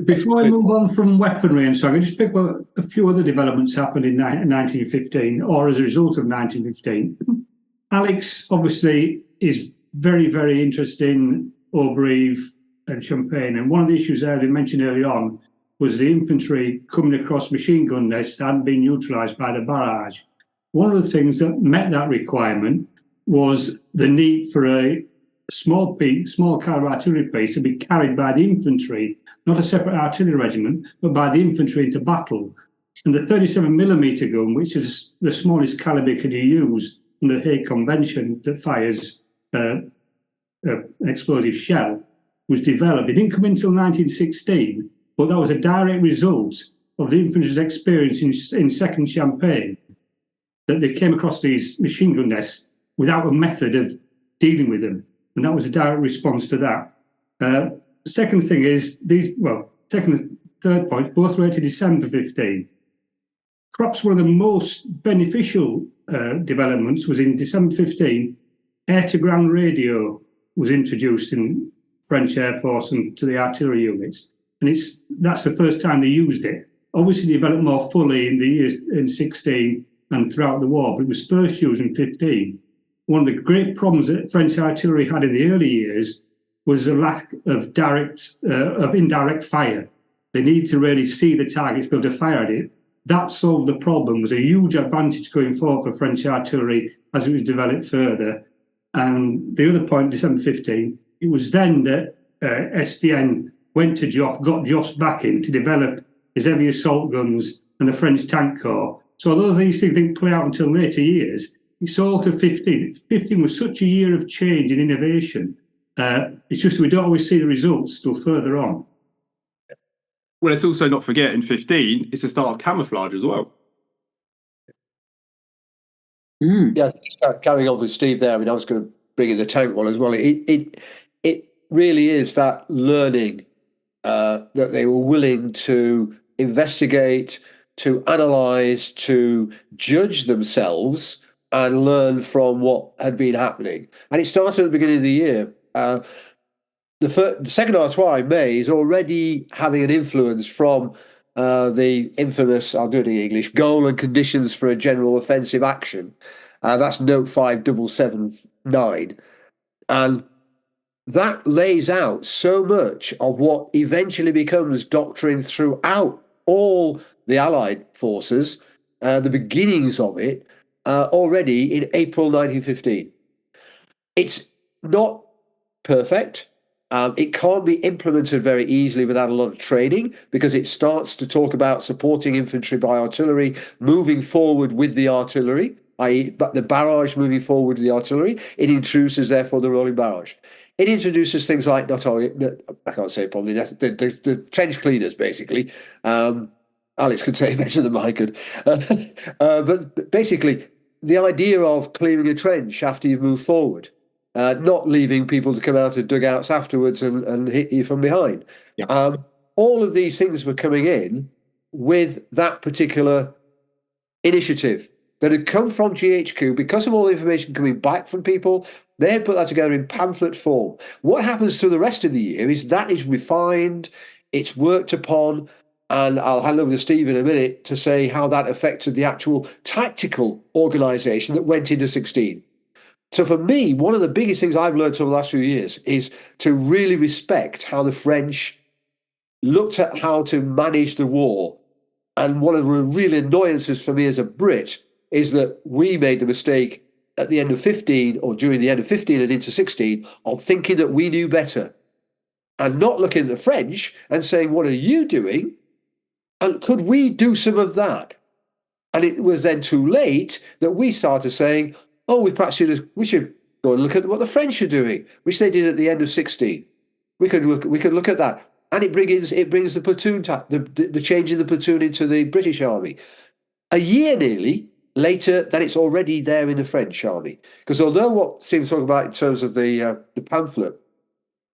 Before I move on from weaponry and so on, I just pick up a few other developments happened in 1915, or as a result of 1915. Alex obviously is very, very interested in Auberive and Champagne, and one of the issues there we mentioned early on was the infantry coming across machine gun nests that hadn't been neutralised by the barrage. One of the things that met that requirement was the need for a small caliber artillery piece to be carried by the infantry, not a separate artillery regiment, but by the infantry into battle. And the 37mm gun, which is the smallest caliber could you use under the Hague Convention that fires an explosive shell, was developed. It didn't come until 1916, but that was a direct result of the infantry's experience in Second Champagne, that they came across these machine gun nests without a method of dealing with them. And that was a direct response to that. Second thing is, second and third point, both relate to December 15. Perhaps one of the most beneficial developments was in December 15, air-to-ground radio was introduced in French Air Force and to the artillery units. And that's the first time they used it. Obviously developed more fully in the years in 16 and throughout the war, but it was first used in 15. One of the great problems that French artillery had in the early years was a lack of indirect fire. They needed to really see the targets, be able to fire at it. That solved the problem. It was a huge advantage going forward for French artillery as it was developed further. And the other point, December 15, it was then that SDN went to Joff, got Joff's backing to develop his heavy assault guns and the French tank corps. So although these things didn't play out until later years, it's all to 15. 15 was such a year of change and innovation. It's just we don't always see the results till further on. Well, let's also not forget in 15, it's the start of camouflage as well. Yeah, carrying on with Steve there, I mean, I was going to bring in the tank one as well. It really is that learning that they were willing to investigate, to analyse, to judge themselves and learn from what had been happening. And it started at the beginning of the year. The second Artois in May is already having an influence from the infamous, I'll do it in English, goal and conditions for a general offensive action. That's note 5779. And that lays out so much of what eventually becomes doctrine throughout all the Allied forces, the beginnings of it, already in April 1915. It's not perfect. It can't be implemented very easily without a lot of training, because it starts to talk about supporting infantry by artillery, moving forward with the artillery, i.e. the barrage moving forward with the artillery. It introduces, therefore, the rolling barrage. It introduces things like, not only, I can't say probably, the trench cleaners, basically. Alex could say it better than I could. But basically, the idea of clearing a trench after you've moved forward. Not leaving people to come out of dugouts afterwards and hit you from behind. Yeah. All of these things were coming in with that particular initiative that had come from GHQ because of all the information coming back from people. They had put that together in pamphlet form. What happens through the rest of the year is that is refined, it's worked upon, and I'll hand over to Steve in a minute to say how that affected the actual tactical organisation that went into 16. So for me, one of the biggest things I've learned over the last few years is to really respect how the French looked at how to manage the war. And one of the real annoyances for me as a Brit is that we made the mistake at the end of 15, or during the end of 15 and into 16, of thinking that we knew better and not looking at the French and saying, what are you doing? And could we do some of that? And it was then too late that we started saying, oh, we should Go and look at what the French are doing, which they did at the end of 16. We could look at that, and it brings the platoon the change in the platoon into the British Army. A year nearly later than it's already there in the French Army. Because although what Stephen's talking about in terms of the pamphlet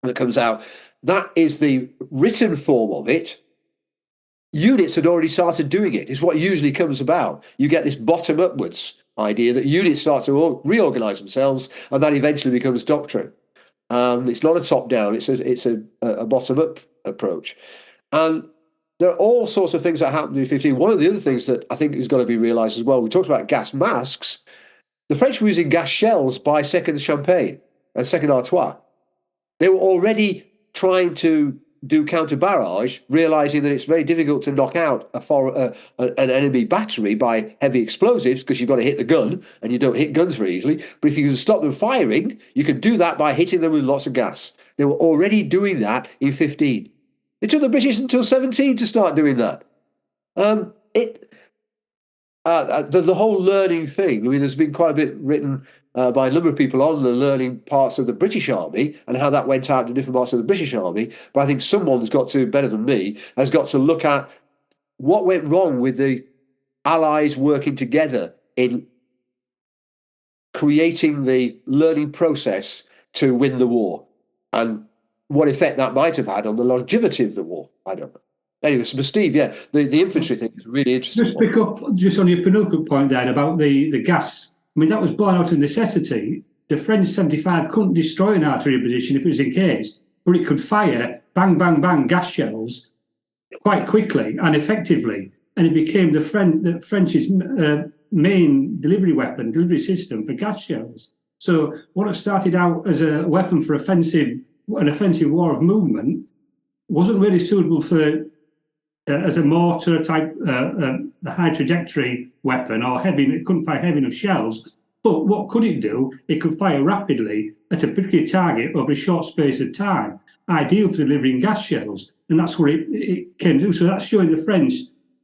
that comes out, that is the written form of it, units had already started doing it. It's what usually comes about. You get this bottom upwards idea that units start to reorganize themselves, and that eventually becomes doctrine. It's not a top down; it's a bottom up approach. And there are all sorts of things that happened in 15. One of the other things that I think is going to be realised as well, we talked about gas masks. The French were using gas shells by 2nd Champagne and 2nd Artois. They were already trying to do counter barrage, realising that it's very difficult to knock out an enemy battery by heavy explosives because you've got to hit the gun, and you don't hit guns very easily. But if you can stop them firing, you can do that by hitting them with lots of gas. They were already doing that in 15. It took the British until 17 to start doing that. The whole learning thing. I mean, there's been quite a bit written by a number of people on the learning parts of the British Army and how that went out to different parts of the British Army. But I think someone's got to, better than me, has got to look at what went wrong with the Allies working together in creating the learning process to win the war, and what effect that might have had on the longevity of the war. I don't know. Anyway, so Steve, yeah, the infantry thing is really interesting. Just pick up just on your penultimate point there about the gas. I mean, that was born out of necessity. The French 75 couldn't destroy an artillery position if it was encased, but it could fire bang, bang, bang gas shells quite quickly and effectively, and it became the French's main delivery system for gas shells. So what started out as a weapon for an offensive war of movement wasn't really suitable for as a mortar type high trajectory weapon, or it couldn't fire heavy enough shells. But what could it do? It could fire rapidly at a particular target over a short space of time, ideal for delivering gas shells. And that's what it came to do. So that's showing the French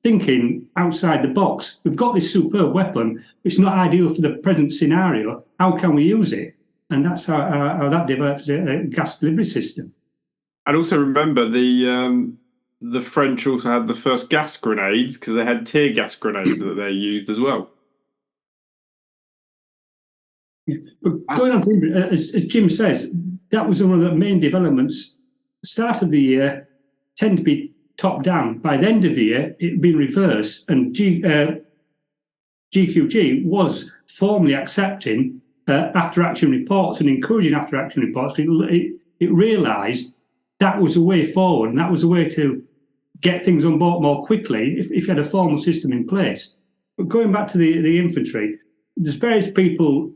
thinking outside the box. We've got this superb weapon. It's not ideal for the present scenario. How can we use it? And that's how that developed a gas delivery system. And also remember, the French also had the first gas grenades, because they had tear gas grenades that they used as well. Yeah. But going on to, as Jim says, that was one of the main developments. Start of the year tend to be top down. By the end of the year, it had been reversed, and GQG was formally accepting after-action reports and encouraging after-action reports. It realised that was a way forward, and that was a way to get things on board more quickly if you had a formal system in place. But going back to the infantry, there's various people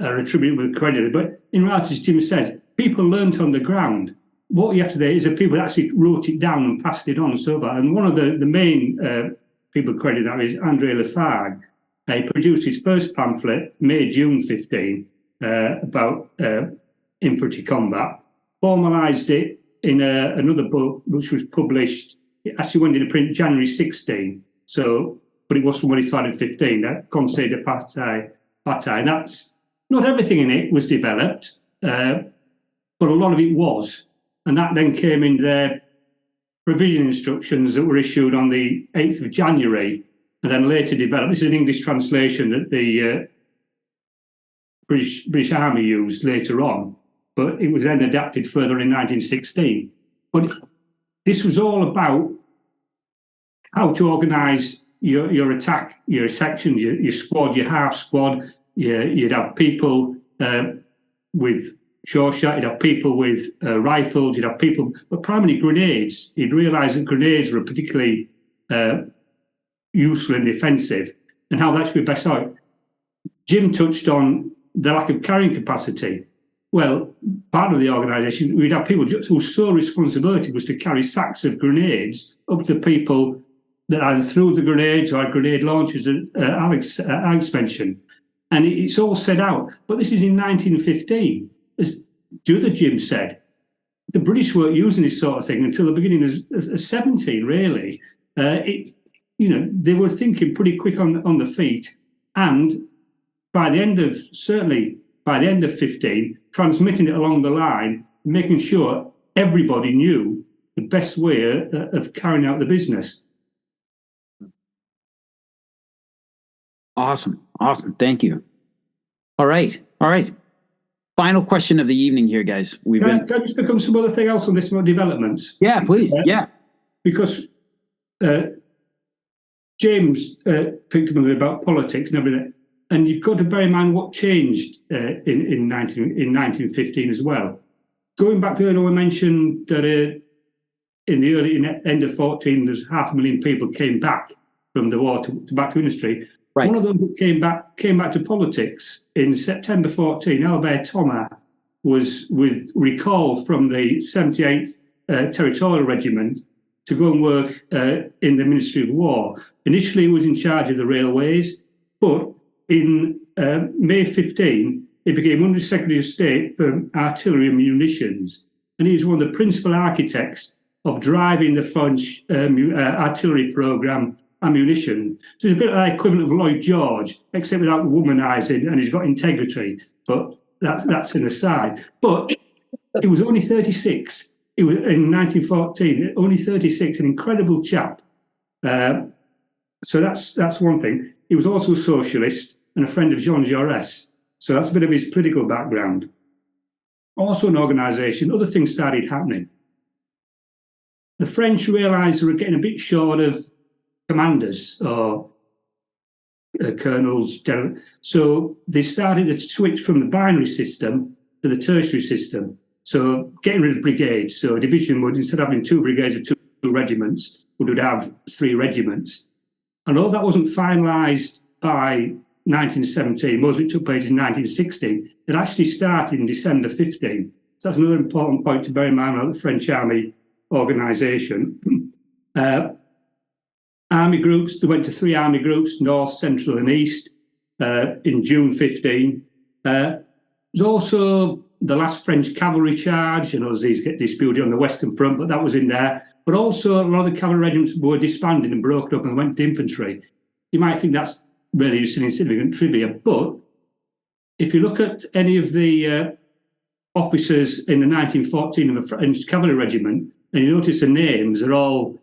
are attributed with credit, but in reality, as Jim says, people learnt on the ground. What you have to do is that people actually wrote it down and passed it on and so on. And one of the main people credited that is André Lafargue. He produced his first pamphlet, May-June 15, about infantry combat, formalised it in another book which was published. It actually went into print January 16, but it was from when he started 15, that Conseil de Bataille. And that's not everything in it was developed, but a lot of it was. And that then came in their provision instructions that were issued on the 8th of January, and then later developed. This is an English translation that the British Army used later on, but it was then adapted further in 1916. But this was all about how to organise your attack, your sections, your squad, your half squad. You'd have people with Chauchat, you'd have people with rifles, you'd have people, but primarily grenades. You'd realise that grenades were particularly useful and defensive, and how that should be best out. Jim touched on the lack of carrying capacity. Well, part of the organisation, we'd have people whose sole responsibility was to carry sacks of grenades up to people that either threw the grenades or had grenade launchers, Alex mentioned. And it's all set out. But this is in 1915. As the other Jim said, the British weren't using this sort of thing until the beginning of 17, really. They were thinking pretty quick on the feet. And by the end of, certainly by the end of 15, transmitting it along the line, making sure everybody knew the best way of carrying out the business. Awesome. Thank you. All right. Final question of the evening here, guys. Can I just pick up some other thing else on this about developments? Yeah, please. Yeah. Because James picked up a bit about politics and everything, and you've got to bear in mind what changed in 1915 as well. Going back to earlier, we mentioned that in the end of 14, there's 500,000 people came back from the war to back to industry. Right. One of those that came back to politics in September 14. Albert Thomas was with recall from the 78th Territorial Regiment to go and work in the Ministry of War. Initially, he was in charge of the railways, but in May 15, he became Under Secretary of State for Artillery and Munitions, and he was one of the principal architects of driving the French artillery programme ammunition. So it's a bit like the equivalent of Lloyd George, except without womanising, and he's got integrity. But that's an aside. But he was only 36. He was in 1914, only 36, an incredible chap. So that's one thing. He was also a socialist and a friend of Jean Jaurès. So that's a bit of his political background. Also an organisation, other things started happening. The French realised they were getting a bit short of commanders or colonels. So they started to switch from the binary system to the tertiary system. So getting rid of brigades. So a division would, instead of having 2 brigades of 2 regiments, would have 3 regiments. And although that wasn't finalised by 1917, most of it took place in 1916, it actually started in December 15. So that's another important point to bear in mind about the French army organisation. Army groups, they went to 3 army groups, North, Central and East, in June 15. There's also the last French cavalry charge, and these get disputed on the Western Front, but that was in there. But also a lot of the cavalry regiments were disbanded and broken up and went to infantry. You might think that's really just an insignificant trivia, but if you look at any of the officers in the 1914 of the French cavalry regiment, and you notice the names are all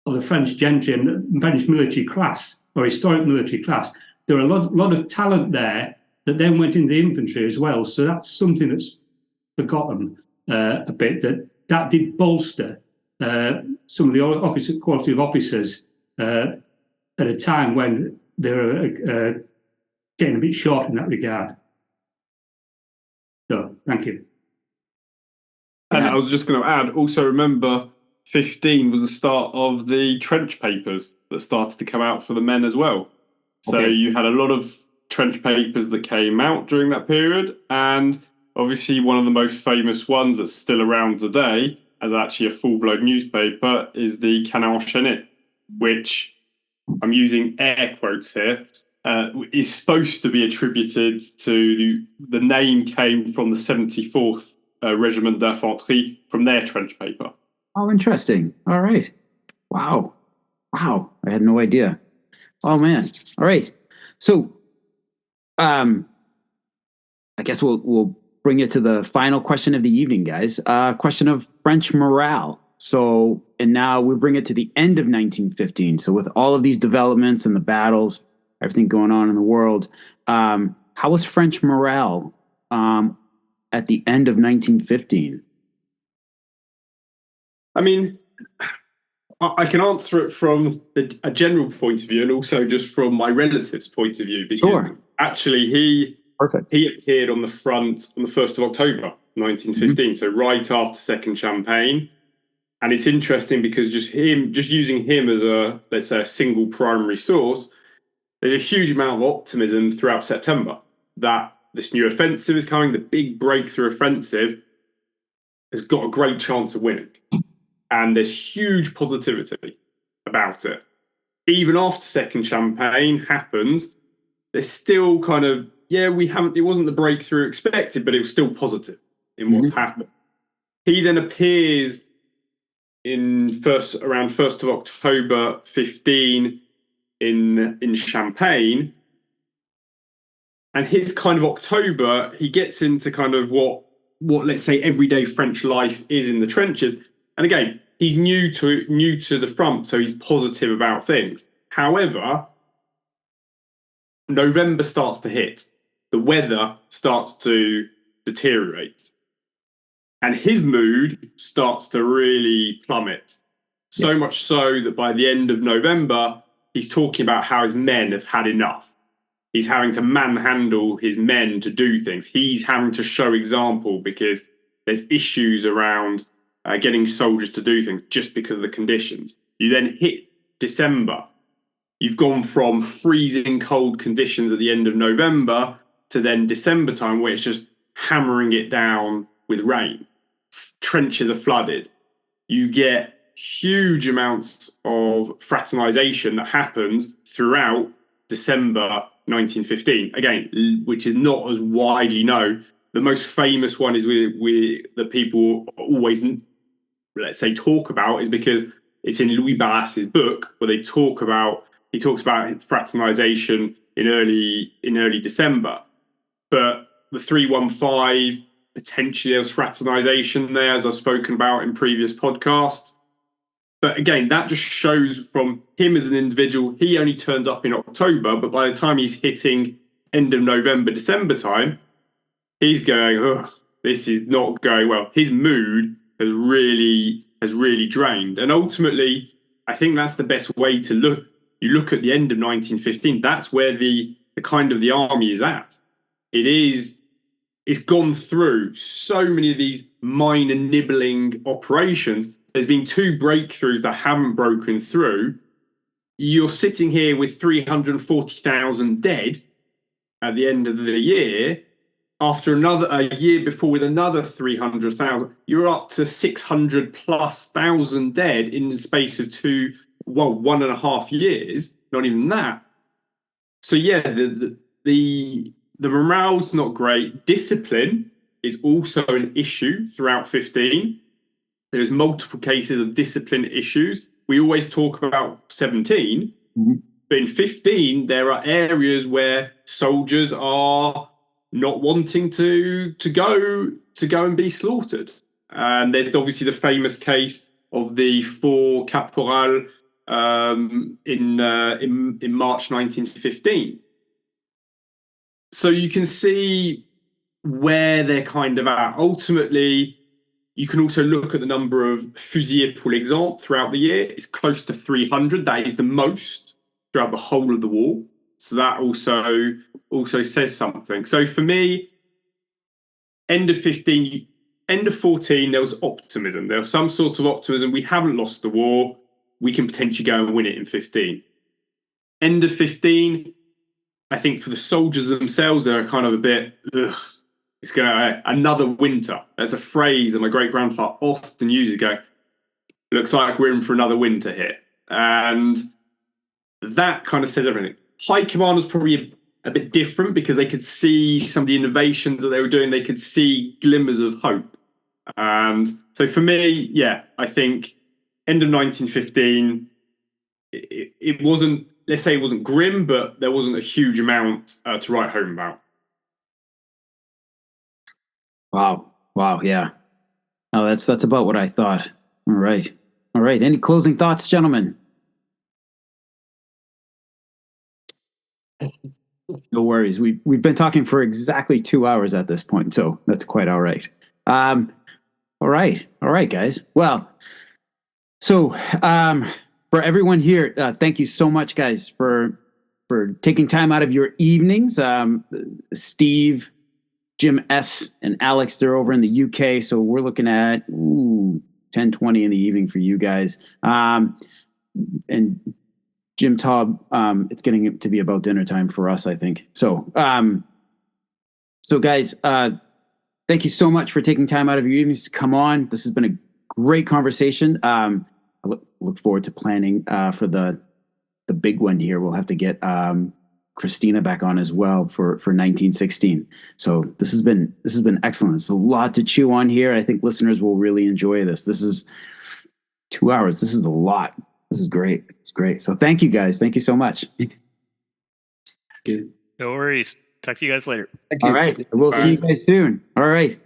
of the French gentry and the French military class or historic military class, there are a lot of talent there that then went into the infantry as well. So that's something that's forgotten a bit, that did bolster some of the quality of officers at a time when they were getting a bit short in that regard. So, thank you. And I was just going to add, also remember, 15 was the start of the trench papers that started to come out for the men as well. So you had a lot of trench papers that came out during that period, and obviously one of the most famous ones that's still around today as actually a full-blown newspaper is the Canard Enchaîné, which I'm using air quotes here, is supposed to be attributed to the name came from the 74th Regiment d'Infanterie from their trench paper. Oh, interesting. All right. Wow. I had no idea. Oh, man. All right. So, I guess we'll bring it to the final question of the evening, guys. Question of French morale. So, and now we bring it to the end of 1915. So with all of these developments and the battles, everything going on in the world, how was French morale at the end of 1915? I mean, I can answer it from a general point of view and also just from my relative's point of view. Because actually he appeared on the front on the 1st of October, 1915, so right after Second Champagne. And it's interesting because just using him as let's say, a single primary source, there's a huge amount of optimism throughout September that this new offensive is coming, the big breakthrough offensive has got a great chance of winning. And there's huge positivity about it. Even after Second Champagne happens, there's still kind of, it wasn't the breakthrough expected, but it was still positive in what's happened. He then appears around 1st of October 15 in Champagne, And his kind of October, he gets into kind of what let's say everyday French life is in the trenches. And again, he's new to the front, so he's positive about things. However, November starts to hit. The weather starts to deteriorate. And his mood starts to really plummet. So much so that by the end of November, he's talking about how his men have had enough. He's having to manhandle his men to do things. He's having to show example because there's issues around getting soldiers to do things just because of the conditions. You then hit December. You've gone from freezing cold conditions at the end of November to then December time where it's just hammering it down with rain. Trenches are flooded. You get huge amounts of fraternization that happens throughout December 1915, again, which is not as widely known. The most famous one is with that people always, let's say, talk about is because it's in Louis Barras's book where he talks about fraternization in early December. But the 315, potentially there's fraternization there, as I've spoken about in previous podcasts. But again, that just shows from him as an individual, he only turns up in October, but by the time he's hitting end of November, December time, he's going, oh, this is not going well. His mood has really drained. And ultimately, I think that's the best way to look. You look at the end of 1915, that's where the kind of the army is at. It's gone through so many of these minor nibbling operations. There's been 2 breakthroughs that haven't broken through. You're sitting here with 340,000 dead at the end of the year. After a year before with another 300,000, you're up to 600,000+ dead in the space of 1.5 years. Not even that. So yeah, the morale's not great. Discipline is also an issue throughout 15. There's multiple cases of discipline issues. We always talk about 17, but in 15, there are areas where soldiers are not wanting to go and be slaughtered. And there's obviously the famous case of the 4 caporal in March 1915. So you can see where they're kind of at. Ultimately, you can also look at the number of fusillés pour l'exemple throughout the year. It's close to 300. That is the most throughout the whole of the war. So that also says something. So for me, end of 15, end of 14, there was optimism. There was some sort of optimism. We haven't lost the war. We can potentially go and win it in 15. End of 15, I think for the soldiers themselves, they're kind of a bit, it's going to another winter. There's a phrase that my great-grandfather often uses, going, looks like we're in for another winter here. And that kind of says everything. High command was probably a bit different because they could see some of the innovations that they were doing. They could see glimmers of hope. And so for me, yeah, I think end of 1915, it wasn't, let's say it wasn't grim, but there wasn't a huge amount to write home about. Wow. Yeah. Oh, that's about what I thought. All right. Any closing thoughts, gentlemen? No worries. We've been talking for exactly 2 hours at this point, so that's quite all right. All right, guys. Well, so for everyone here, thank you so much, guys, for taking time out of your evenings. Steve, Jim S, and Alex, they're over in the UK, so we're looking at 10:20 in the evening for you guys. And Jim Taub, it's getting to be about dinner time for us, I think. So guys, thank you so much for taking time out of your evenings to come on. This has been a great conversation. I look forward to planning for the big one here. We'll have to get Christina back on as well for 1916. So this has been excellent. It's a lot to chew on here. I think listeners will really enjoy this. This is 2 hours. This is a lot. This is great. It's great. So thank you guys. Thank you so much. No worries. Talk to you guys later. Thank you. All right. We'll see you guys soon. All right.